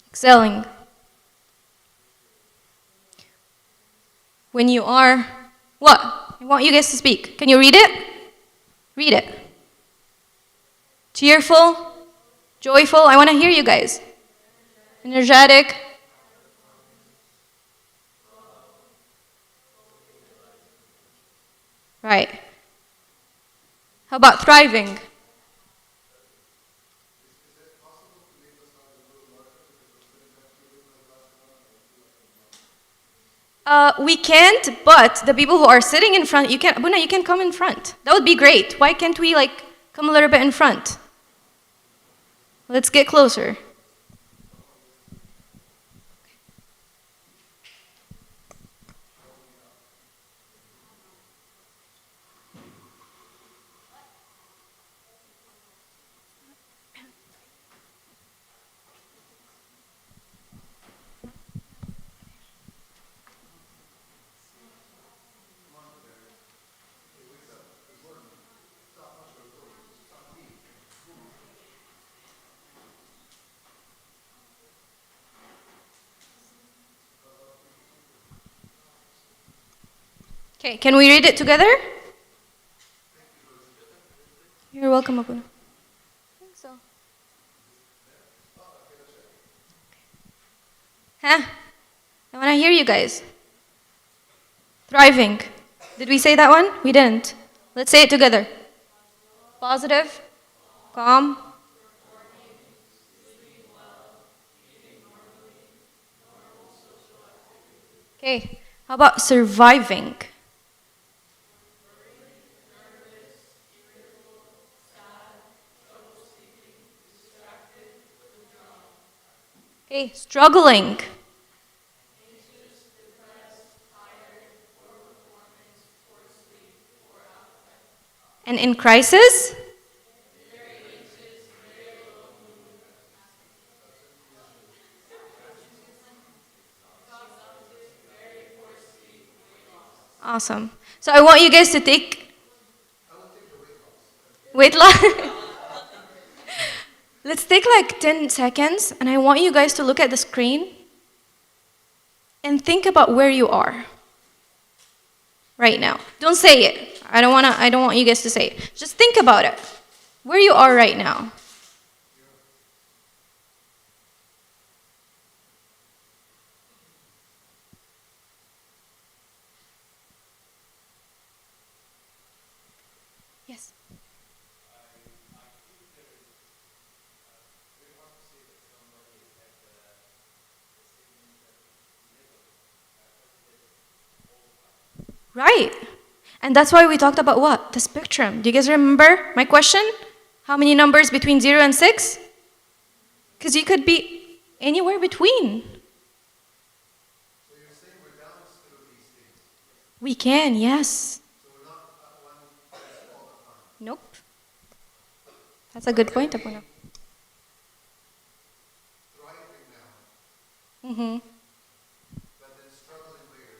Excelling. When you are, what? I want you guys to speak. Can you read it? Read it. Cheerful, joyful. I want to hear you guys. Energetic. Right. How about thriving? We can't, but the people who are sitting in front, Buna, you can come in front. That would be great. Why can't we come a little bit in front? Let's get closer. Okay, can we read it together? You're welcome, Abuna. I think so. Huh? I want to hear you guys. Thriving. Did we say that one? We didn't. Let's say it together. Positive, calm. Okay, how about surviving? Okay, struggling. And in crisis? Awesome. So I want you guys to take weight loss. Let's take like 10 seconds and I want you guys to look at the screen and think about where you are right now. Don't say it. I don't want you guys to say it. Just think about it. Where you are right now. Yes. Right. And that's why we talked about what? The spectrum. Do you guys remember my question? How many numbers between 0 and 6? Because you could be anywhere between. So you're saying we're balanced through these things. We can, yes. So we're not at one place all the time. Nope. That's a good point, Abuna. Thriving now, Mm-hmm. but then struggling later.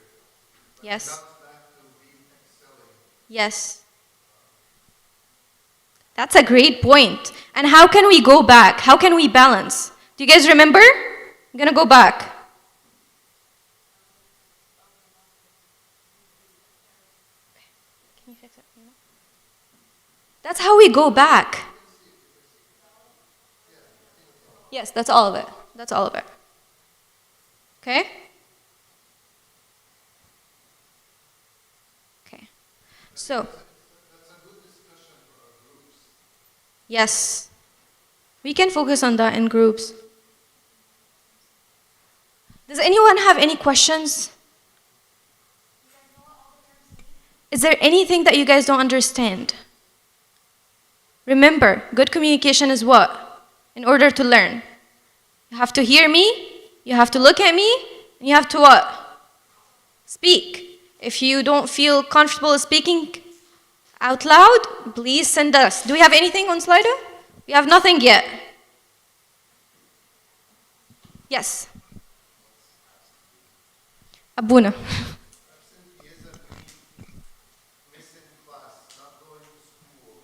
But Yes. bounce back to being excelling. Yes. That's a great point. And how can we go back? How can we balance? Do you guys remember? I'm going to go back. Can you fix it? That's how we go back. Yes, that's all of it. That's all of it. Okay? Okay. So, yes. We can focus on that in groups. Does anyone have any questions? Is there anything that you guys don't understand? Remember, good communication is what? In order to learn. You have to hear me, you have to look at me, and you have to what? Speak. If you don't feel comfortable speaking out loud, please send us. Do we have anything on Slido? We have nothing yet. Yes. Abuna. Absenteeism means missing class, not going to school,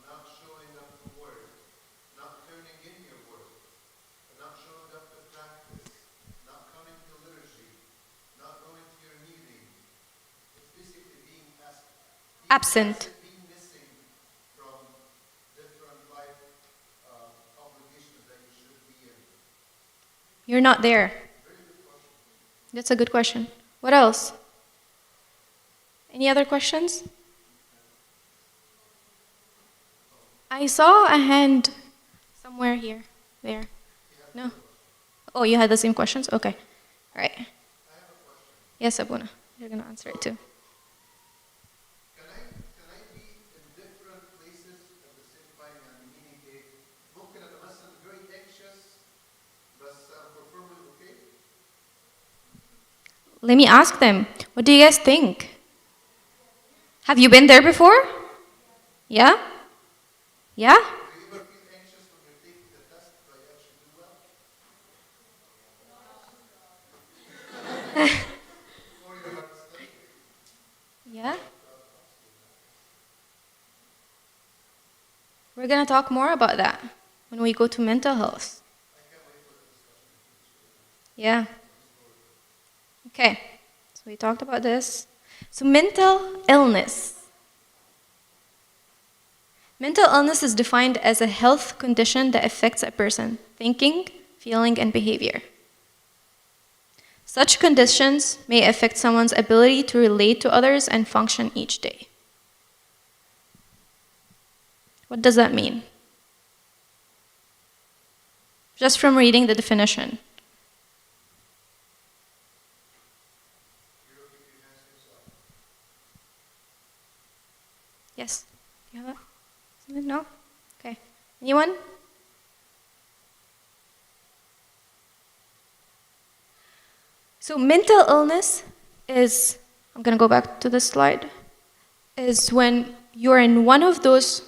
not showing up to work, not turning in your work, not showing up to practice, not coming to liturgy, not going to your meeting. It's basically being Absent. being missing from different life obligations that you should be in. You're not there. That's a good question. What else? Any other questions? I saw a hand somewhere here. There. No? Oh, you had the same questions? Okay. All right. Yes, Abuna. You're going to answer it too. Can I be in different places at the same time? يعني meaning ايه؟ ممكن ابقى مثلا very anxious بس performing okay. Let me ask them. What do you guys think? Have you been there before? Yeah? Yeah? Do you ever feel anxious when you're taking the test but you actually do well? Or you are studying? Yeah? We're going to talk more about that when we go to mental health. Yeah. Okay. So we talked about this. So mental illness. Mental illness is defined as a health condition that affects a person, thinking, feeling, and behavior. Such conditions may affect someone's ability to relate to others and function each day. What does that mean? Just from reading the definition. Yes? Do you have that? No? Okay. Anyone? So mental illness is, I'm going to go back to this slide, is when you're in one of those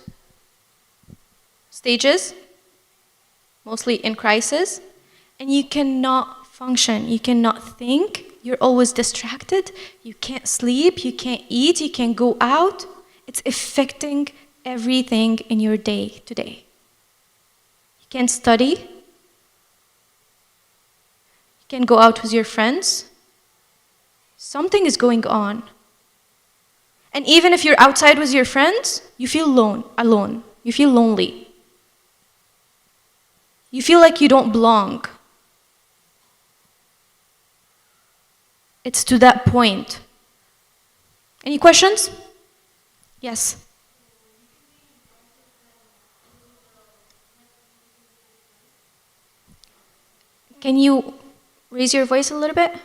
stages, mostly in crisis, and you cannot function, you cannot think, you're always distracted, you can't sleep, you can't eat, you can't go out. It's affecting everything in your day to day. You can't study, you can't go out with your friends. Something is going on. And even if you're outside with your friends, you feel alone. You feel lonely. You feel like you don't belong. It's to that point. Any questions? Yes. Can you raise your voice a little bit?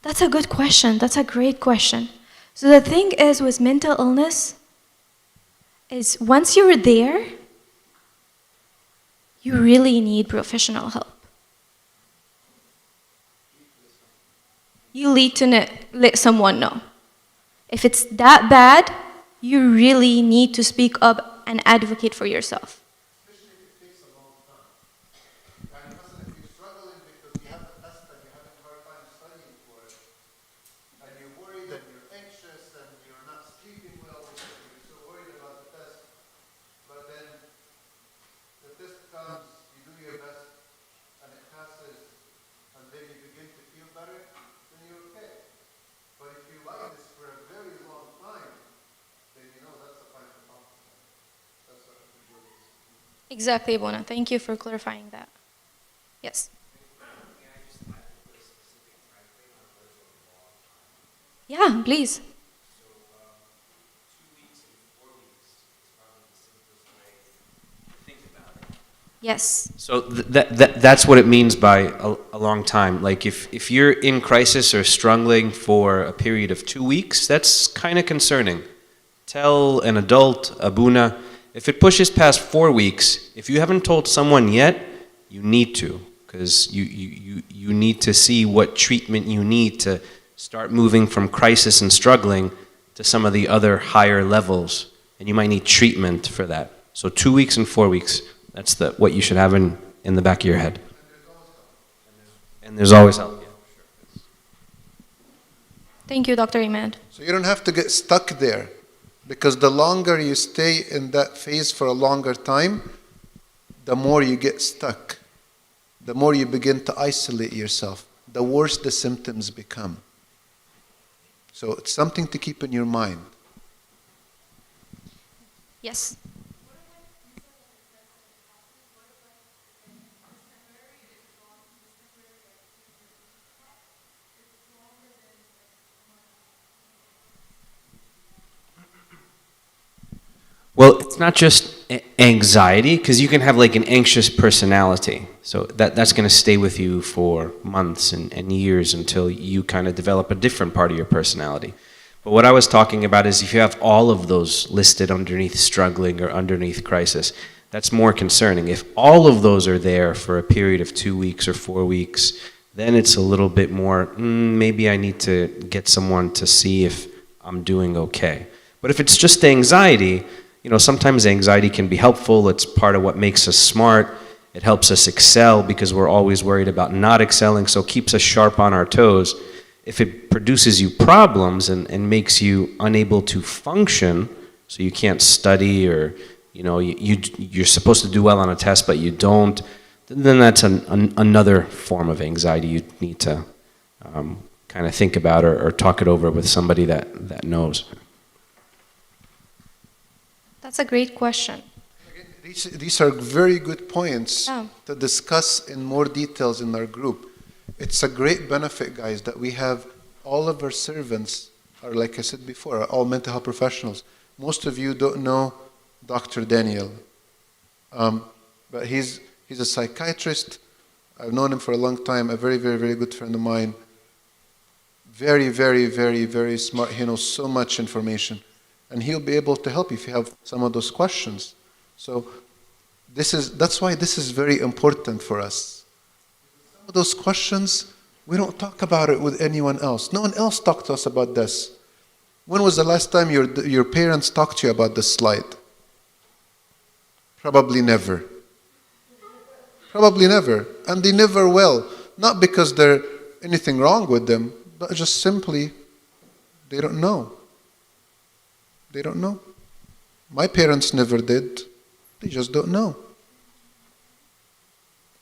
That's a good question. That's a great question. So the thing is with mental illness is once you're there, you really need professional help. You need to let someone know. If it's that bad, you really need to speak up and advocate for yourself. Especially if it takes a long time. And if you're struggling because you have a test and you're having a hard time studying for it, and you're worried and you're anxious and you're not sleeping well because you're so worried about the test, but then the test comes, you do your best, and it passes, and then you begin to feel better, then you're okay. But if you like this for a very long time, then you know that's the time to talk to them. That's what I'm doing. Exactly, Bona. Thank you for clarifying that. Yes. Yeah, please. Yes. So that's what it means by a long time. Like if you're in crisis or struggling for a period of 2 weeks, that's kind of concerning. Tell an adult, Abuna, if it pushes past 4 weeks, if you haven't told someone yet, you need to, because you need to see what treatment you need to start moving from crisis and struggling to some of the other higher levels, and you might need treatment for that. So 2 weeks and 4 weeks. That's what you should have in the back of your head. And there's always help. Yeah. Thank you, Dr. Imad. So you don't have to get stuck there, because the longer you stay in that phase for a longer time, the more you get stuck. The more you begin to isolate yourself, the worse the symptoms become. So it's something to keep in your mind. Yes. Well, it's not just anxiety, because you can have like an anxious personality. So that's going to stay with you for months and years until you kind of develop a different part of your personality. But what I was talking about is if you have all of those listed underneath struggling or underneath crisis, that's more concerning. If all of those are there for a period of 2 weeks or 4 weeks, then it's a little bit more, maybe I need to get someone to see if I'm doing okay. But if it's just anxiety, sometimes anxiety can be helpful. It's part of what makes us smart. It helps us excel because we're always worried about not excelling, so it keeps us sharp on our toes. If it produces you problems and makes you unable to function, so you can't study or you're supposed to do well on a test but you don't, then that's another form of anxiety you need to kind of think about or talk it over with somebody that knows. That's a great question. These are very good points Oh. to discuss in more details in our group. It's a great benefit, guys, that we have all of our servants are, like I said before, are all mental health professionals. Most of you don't know Dr. Daniel, but he's a psychiatrist. I've known him for a long time, a very, very, very good friend of mine. Very, very, very, very smart. He knows so much information. And he'll be able to help you if you have some of those questions. So that's why this is very important for us. Some of those questions, we don't talk about it with anyone else. No one else talked to us about this. When was the last time your parents talked to you about this slide? Probably never. Probably never. And they never will. Not because there's anything wrong with them, but just simply, they don't know. They don't know. My parents never did. They just don't know.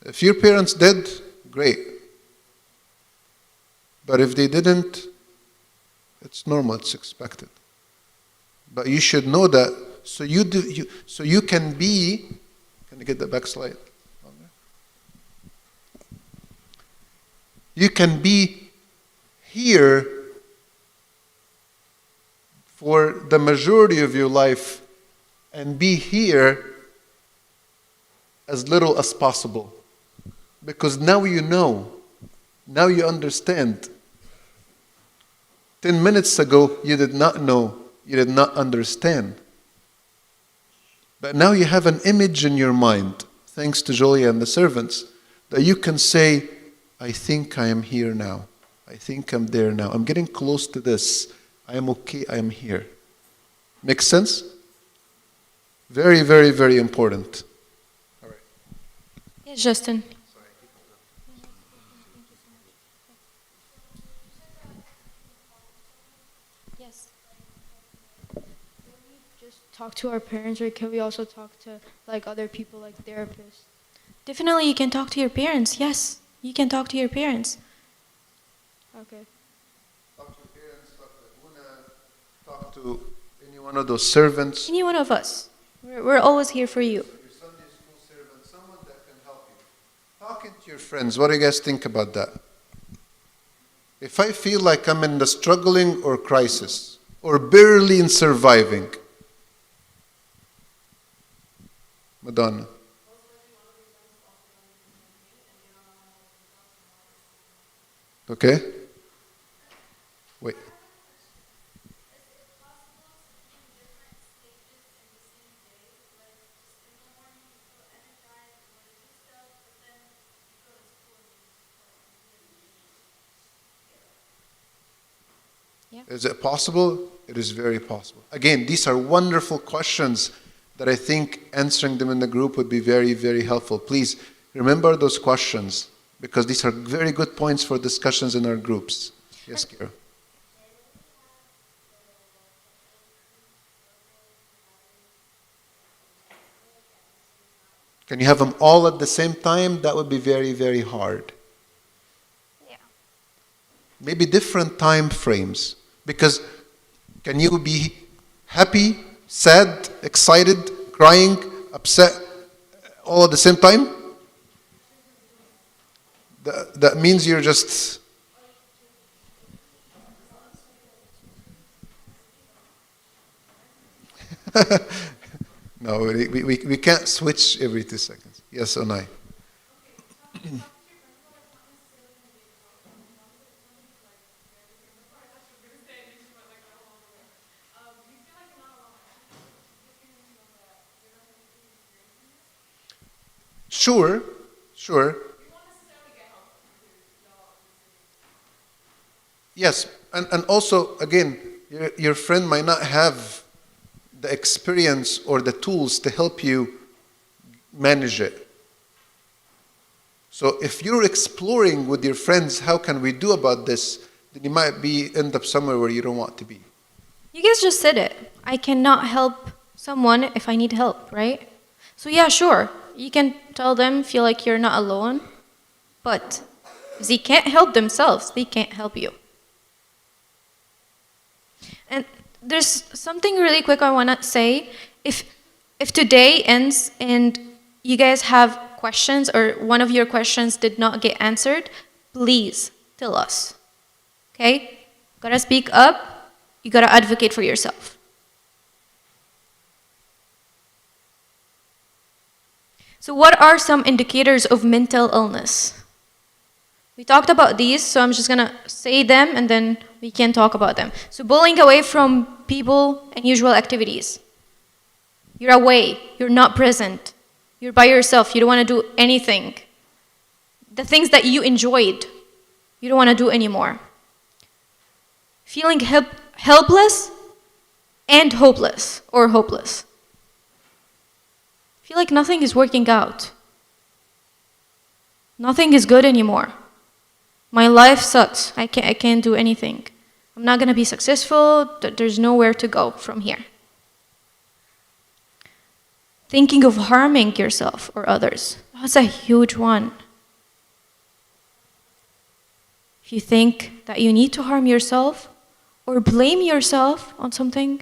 If your parents did, great. But if they didn't, it's normal, it's expected. But you should know that so you can be, can you get the back slide? You can be here for the majority of your life and be here as little as possible. Because now you know, now you understand. 10 minutes ago, you did not know, you did not understand. But now you have an image in your mind, thanks to Julia and the servants, that you can say, I think I am here now. I think I'm there now. I'm getting close to this. I am okay, I am here. Makes sense? Very, very, very important. All right. Yes, Justin. Yes. Just talk to our parents, or can we also talk to like other people, like therapists? Definitely, you can talk to your parents. Yes, you can talk to your parents. Okay. Talk to your parents, talk to Una, talk to any one of those servants. Any one of us. We're always here for you. Your Sunday school servant, someone that can help you. Talking to your friends, what do you guys think about that? If I feel like I'm in the struggling or crisis, or barely in surviving, Madonna. Okay? Wait. Yeah. Is it possible? It is very possible. Again, these are wonderful questions that I think answering them in the group would be very, very helpful. Please remember those questions because these are very good points for discussions in our groups. Yes, Kira. Can you have them all at the same time? That would be very, very hard. Yeah. Maybe different time frames. Because can you be happy, sad, excited, crying, upset all at the same time? That means you're just... No, we can't switch every 2 seconds. Yes, Onai. Sure, sure. Yes, and also, again, your friend might not have the experience or the tools to help you manage it. So if you're exploring with your friends, how can we do about this, then you might end up somewhere where you don't want to be. You guys just said it. I cannot help someone if I need help, right? So yeah, sure. you can tell them, feel like you're not alone, but if they can't help themselves, they can't help you. And there's something really quick I want to say. If today ends and you guys have questions or one of your questions did not get answered, please tell us. Okay? Gotta speak up. You gotta advocate for yourself. So what are some indicators of mental illness? We talked about these, so I'm just gonna say them and then we can talk about them. So pulling away from people and usual activities. You're away, you're not present, you're by yourself, you don't wanna do anything. The things that you enjoyed, you don't wanna do anymore. Feeling helpless and hopeless or hopeless. Feel like nothing is working out. Nothing is good anymore. My life sucks. I can't do anything. I'm not gonna be successful. There's nowhere to go from here. Thinking of harming yourself or others. That's a huge one. If you think that you need to harm yourself or blame yourself on something,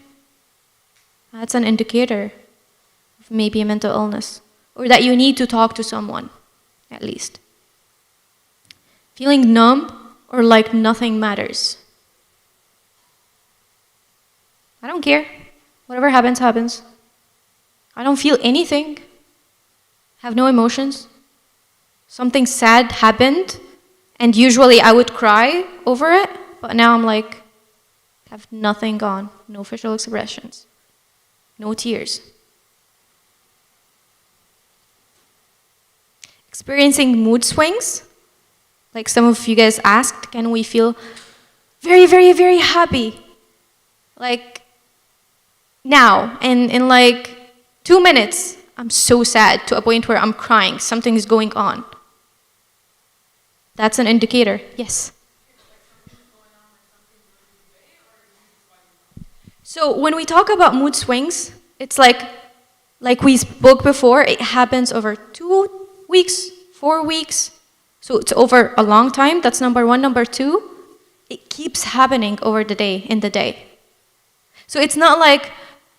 that's an indicator of maybe a mental illness, or that you need to talk to someone, at least. Feeling numb or like nothing matters. I don't care. Whatever happens, happens. I don't feel anything. Have no emotions. Something sad happened, and usually I would cry over it, but now I'm like, have nothing on. No facial expressions. No tears. Experiencing mood swings. Like some of you guys asked, can we feel very, very, very happy? Like now, in like 2 minutes, I'm so sad to a point where I'm crying. Something is going on. That's an indicator. Yes? So when we talk about mood swings, it's like we spoke before, it happens over 2 weeks, 4 weeks. So it's over a long time. That's number one. Number two, it keeps happening over the day, in the day. So it's not like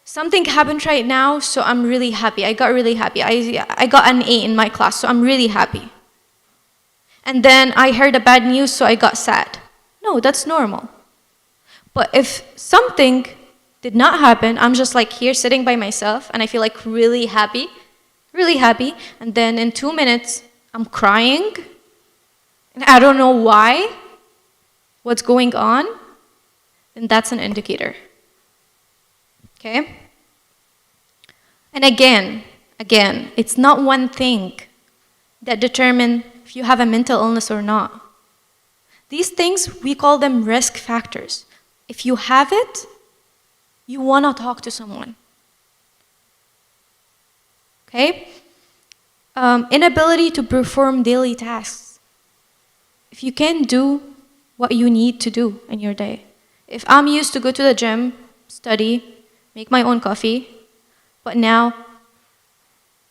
something happened right now, so I'm really happy. I got really happy. I got an A in my class, so I'm really happy. And then I heard a bad news, so I got sad. No, that's normal. But if something did not happen, I'm just like here sitting by myself, and I feel like really happy, and then in 2 minutes, I'm crying, and I don't know why, what's going on, then that's an indicator. Okay? And again, it's not one thing that determines if you have a mental illness or not. These things, we call them risk factors. If you have it, you want to talk to someone. Okay? Inability to perform daily tasks. If you can't do what you need to do in your day. If I'm used to go to the gym, study, make my own coffee, but now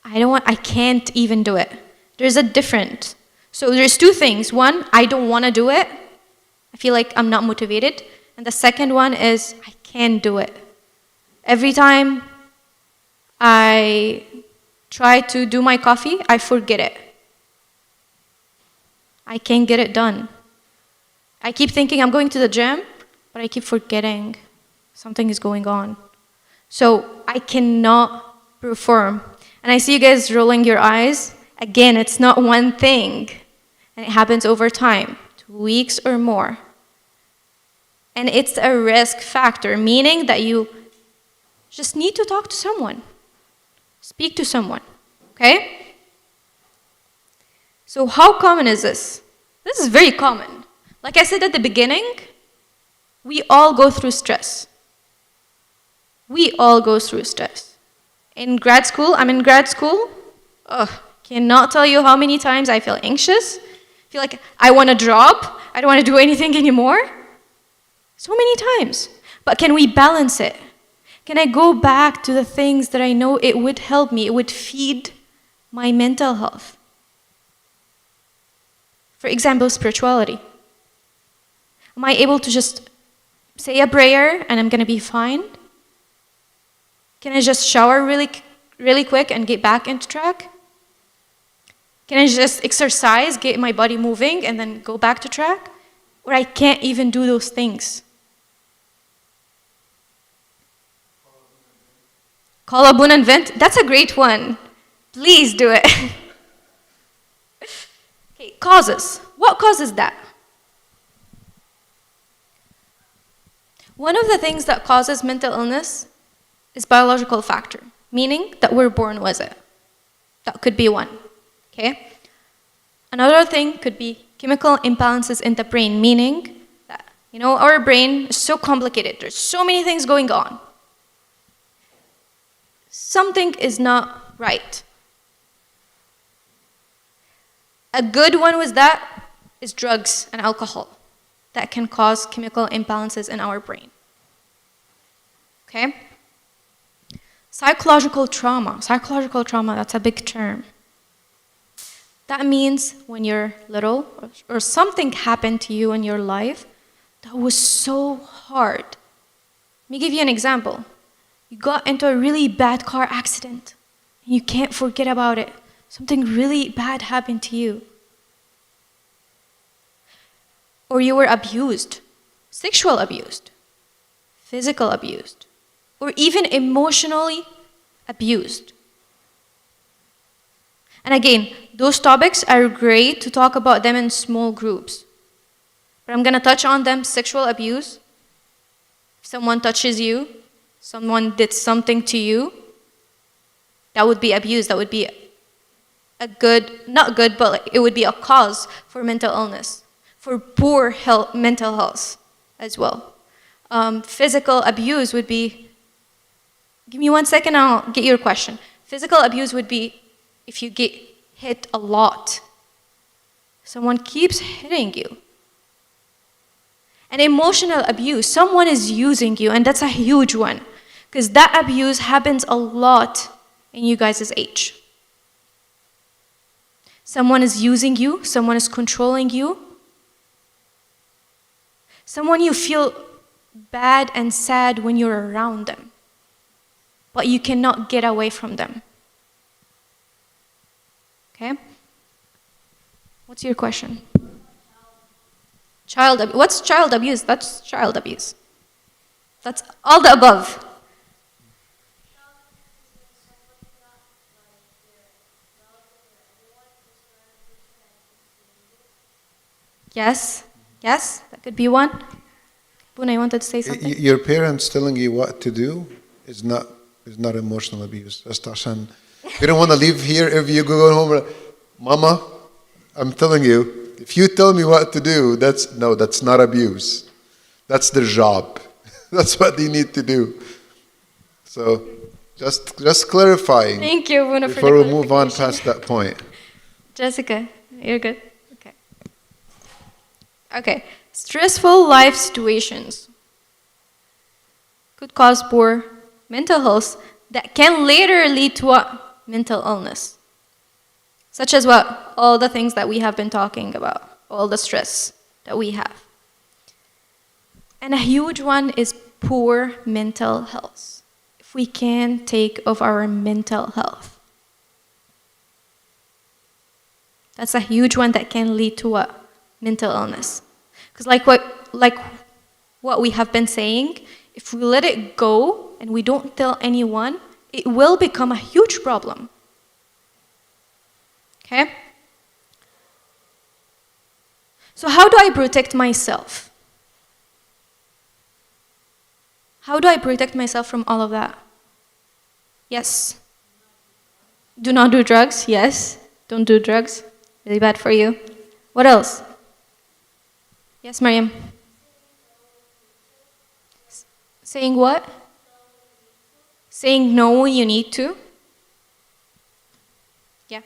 I can't even do it. There's a difference. So there's two things. One, I don't want to do it. I feel like I'm not motivated. And the second one is I can't do it. Every time I try to do my coffee, I forget it. I can't get it done. I keep thinking I'm going to the gym, but I keep forgetting something is going on. So I cannot perform. And I see you guys rolling your eyes. Again, it's not one thing. And it happens over time, 2 weeks or more. And it's a risk factor, meaning that you just need to talk to someone. Speak to someone, okay? So how common is this? This is very common. Like I said at the beginning, we all go through stress. We all go through stress. In grad school, I'm in grad school. Cannot tell you how many times I feel anxious. Feel like I want to drop. I don't want to do anything anymore. So many times. But can we balance it? Can I go back to the things that I know it would help me, it would feed my mental health. For example, spirituality. Am I able to just say a prayer and I'm going to be fine? Can I just shower really quick and get back into track? Can I just exercise, get my body moving, and then go back to track? Or I can't even do those things. Call Abuna and vent. That's a great one. Please do it. Okay, causes. What causes that? One of the things that causes mental illness is biological factor, meaning that we're born with it. That could be one. Okay? Another thing could be chemical imbalances in the brain, meaning that, our brain is so complicated. There's so many things going on. Something is not right. A good one with that is drugs and alcohol that can cause chemical imbalances in our brain. Okay? Psychological trauma. Psychological trauma, that's a big term. That means when you're little or something happened to you in your life that was so hard. Let me give you an example. You got into a really bad car accident and you can't forget about it. Something really bad happened to you. Or you were abused, sexual abused, physical abused, or even emotionally abused. And again, those topics are great to talk about them in small groups. But I'm going to touch on them. Sexual abuse. If someone touches you, someone did something to you, that would be abuse. That would be a good, not good, but it would be a cause for mental illness, for poor mental health as well. Physical abuse would be, give me 1 second, I'll get your question. Physical abuse would be if you get hit a lot. Someone keeps hitting you. And emotional abuse, someone is using you, and that's a huge one, because that abuse happens a lot in you guys' age. Someone is using you, someone is controlling you, someone you feel bad and sad when you're around them, but you cannot get away from them. Okay? What's your question? What's child abuse? That's child abuse. That's all the above. Yes, that could be one. Buna, you wanted to say something? Your parents telling you what to do is not emotional abuse. That's عشان you don't want to leave here if you go home. Mama, I'm telling you, if you tell me what to do, that's not abuse. That's their job. That's what they need to do. So, just clarifying. Thank you, Buna, before we move on past that point. Jessica, you're good. Okay. Stressful life situations could cause poor mental health that can later lead to what? Mental illness. Such as what? All the things that we have been talking about. All the stress that we have. And a huge one is poor mental health. If we can take of our mental health. That's a huge one that can lead to what? Mental illness. Because like what we have been saying, if we let it go and we don't tell anyone, it will become a huge problem. Okay? So how do I protect myself? How do I protect myself from all of that? Yes. Do not do drugs. Yes. Don't do drugs. Really bad for you. What else? Yes, Mariam. Saying what? Saying no when you need to. Yeah.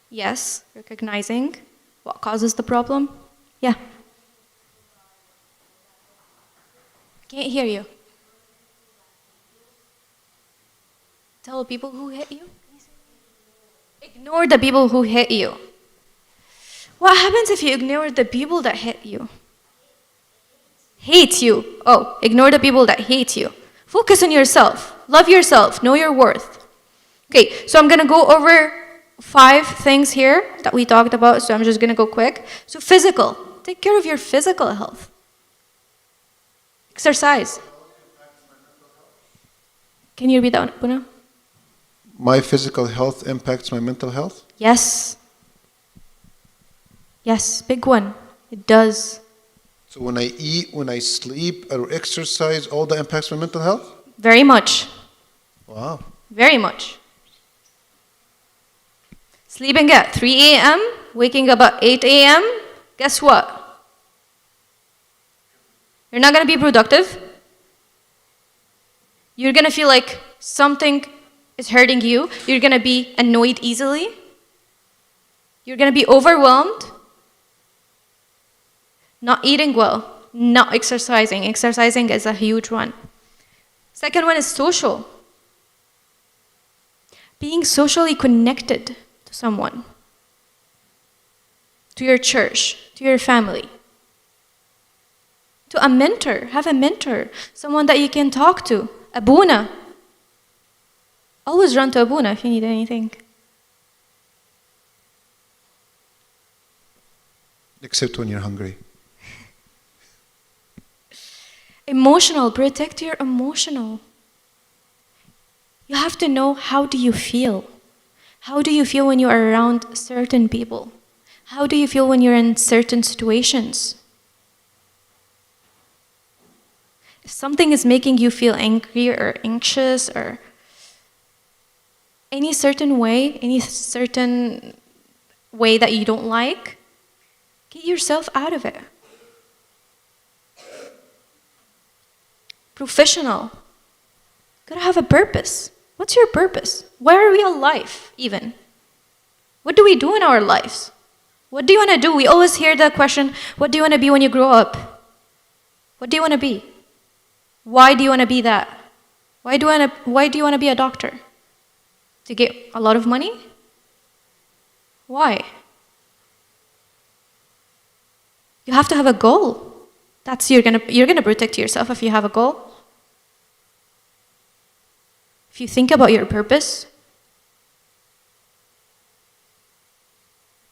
Yes, recognizing what causes the problem. Yeah. Can't hear you. Tell people who hit you. Ignore the people who hit you. What happens if you ignore the people that hit you? Hate you. Oh, ignore the people that hate you. Focus on yourself. Love yourself. Know your worth. Okay, so I'm going to go over 5 things here that we talked about, so I'm just going to go quick. So physical. Take care of your physical health. Exercise. Can you repeat that one, Puna? My physical health impacts my mental health? Yes. Yes, big one. It does. So when I eat, when I sleep, or exercise, all that impacts my mental health? Very much. Wow. Very much. Sleeping at 3 a.m., waking up at 8 a.m., guess what? You're not going to be productive. You're going to feel like something is hurting you. You're going to be annoyed easily. You're going to be overwhelmed. Not eating well. Not exercising. Exercising is a huge one. Second one is social. Being socially connected to someone. To your church. To your family. To a mentor. Have a mentor. Someone that you can talk to. Abuna. Always run to Abuna if you need anything. Except when you're hungry. Emotional. Protect your emotional. You have to know, how do you feel? How do you feel when you are around certain people? How do you feel when you're in certain situations? If something is making you feel angry or anxious or any certain way that you don't like, get yourself out of it. Professional. Gotta have a purpose. What's your purpose? Why are we alive, even? What do we do in our lives? What do you want to do? We always hear the question, what do you want to be when you grow up? What do you want to be? Why do you want to be that? Why do you want to be a doctor? To get a lot of money? Why? You have to have a goal. You're gonna protect yourself if you have a goal. If you think about your purpose.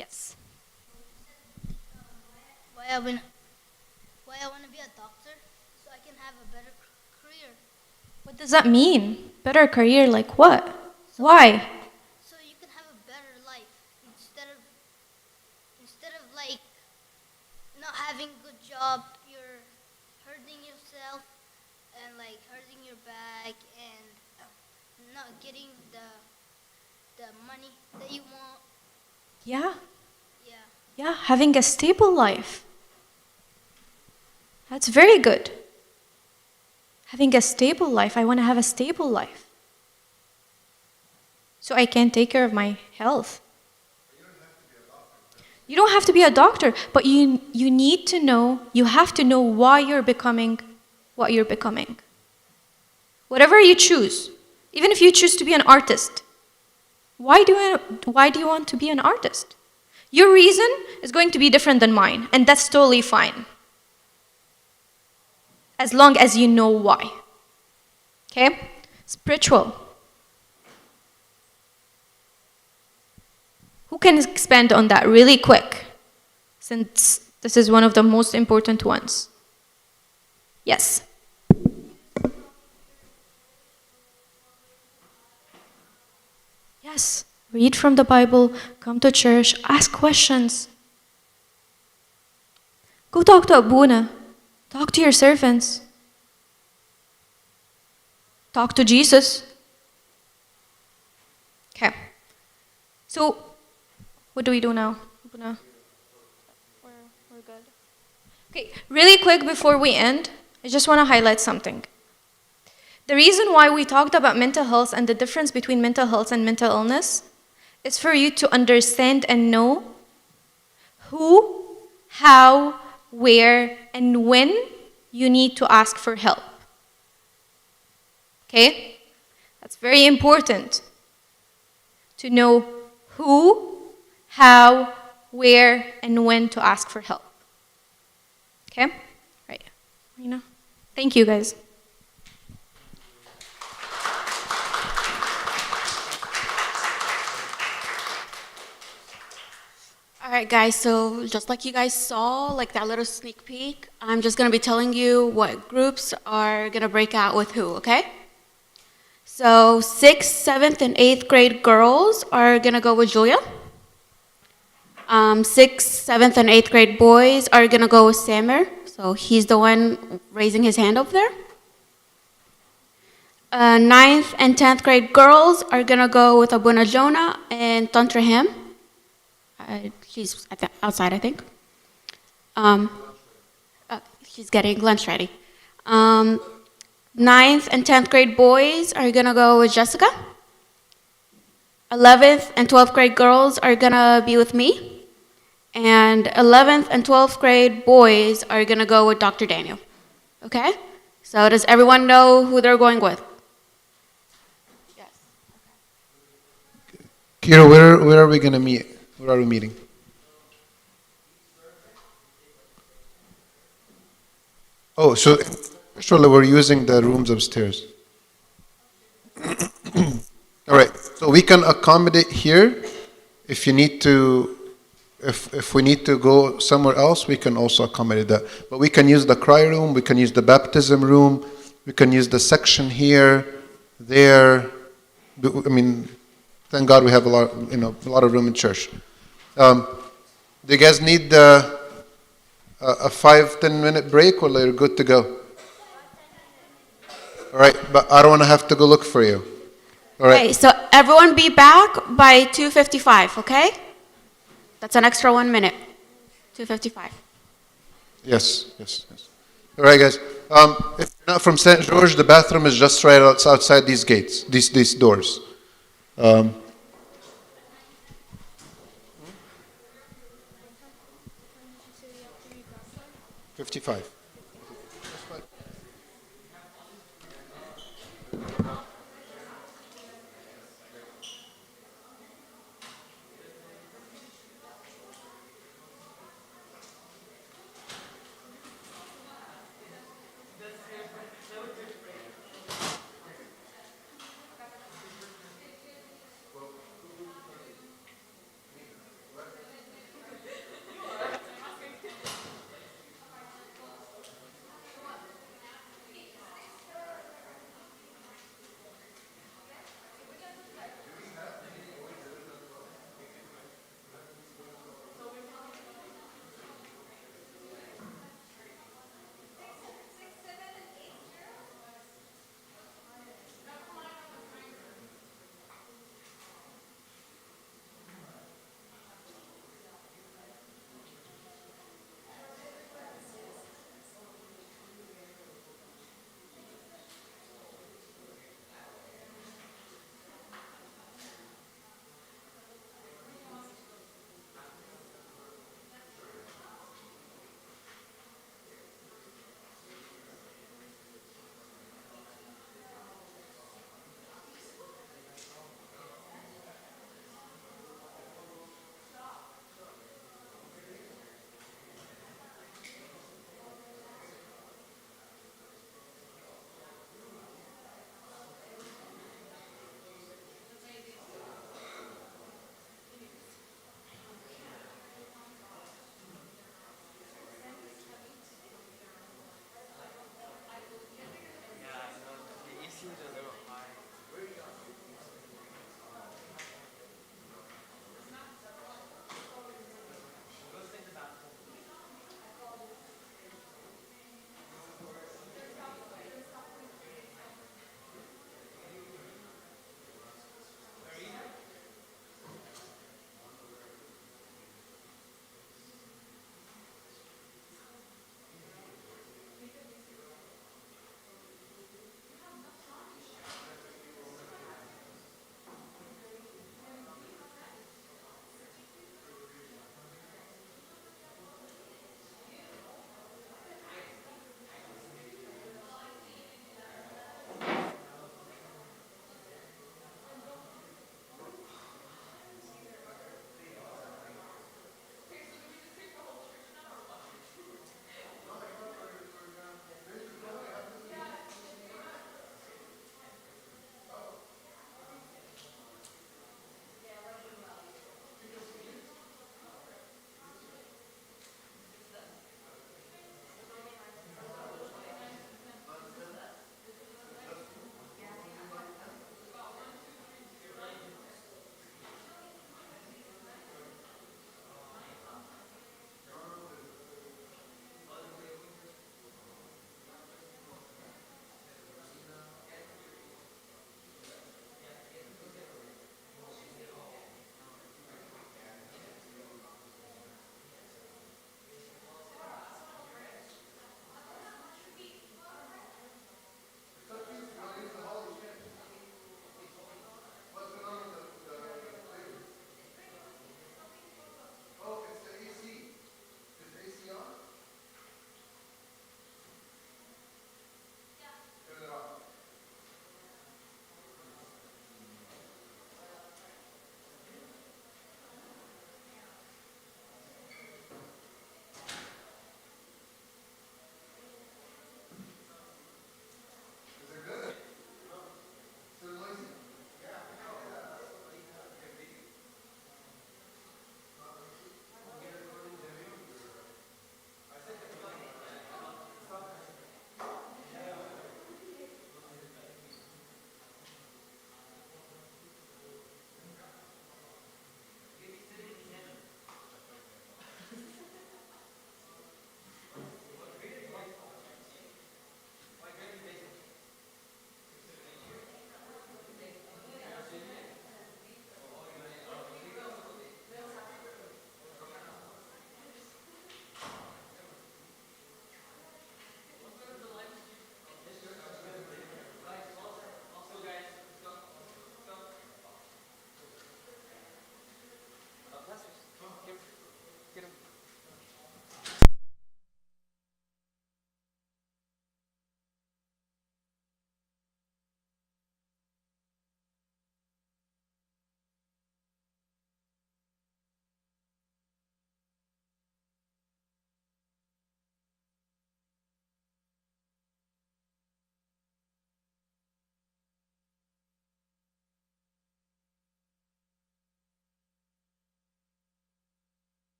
Yes. Why I want to be a doctor so I can have a better career. What does that mean? Better career, like what? Why? So you can have a better life instead of like not having a good job, you're hurting yourself and like hurting your back and not getting the money that you want. Yeah. Yeah. Yeah, having a stable life. That's very good. Having a stable life. I want to have a stable life. So I can take care of my health. You don't have to be a doctor, but you need to know, you have to know why you're becoming what you're becoming. Whatever you choose, even if you choose to be an artist, why do you want to be an artist? Your reason is going to be different than mine, and that's totally fine. As long as you know why. Okay? Spiritual. Who can expand on that really quick? Since this is one of the most important ones. Yes. Yes. Read from the Bible, come to church, ask questions. Go talk to Abuna. Talk to your servants. Talk to Jesus. Okay. So, what do we do now? Abuna? We're good. Okay, really quick before we end, I just want to highlight something. The reason why we talked about mental health and the difference between mental health and mental illness is for you to understand and know who, how, where, and when you need to ask for help. Okay? That's very important to know who, how, where, and when to ask for help. Okay? Right. Marina? Thank you, guys. All right, guys, so just like you guys saw, like that little sneak peek, I'm just going to be telling you what groups are going to break out with who, okay? So 6th, 7th, and 8th grade girls are going to go with Julia. 6th, 7th, and 8th grade boys are going to go with Samir. So he's the one raising his hand up there. 9th and 10th grade girls are going to go with Abuna Jonah and Tantrahim. She's outside, I think. She's getting lunch ready. 9th and 10th grade boys are going to go with Jessica. 11th and 12th grade girls are going to be with me. And 11th and 12th grade boys are going to go with Dr. Daniel. Okay? So does everyone know who they're going with? Yes. Kira, where are we going to meet? Where are we meeting? Oh, so actually we're using the rooms upstairs. All right, so we can accommodate here. If you need to, if we need to go somewhere else, we can also accommodate that. But we can use the cry room, we can use the baptism room, we can use the section here, there. I mean, thank God we have a lot of room in church. Do you guys need a 5-10 minute break, or you're good to go? All right, but I don't want to have to go look for you. All right. Okay, so everyone be back by 2:55, okay? That's an extra 1 minute. 2:55. Yes. All right, guys. If you're not from St. George, the bathroom is just right outside these gates, these doors. 55.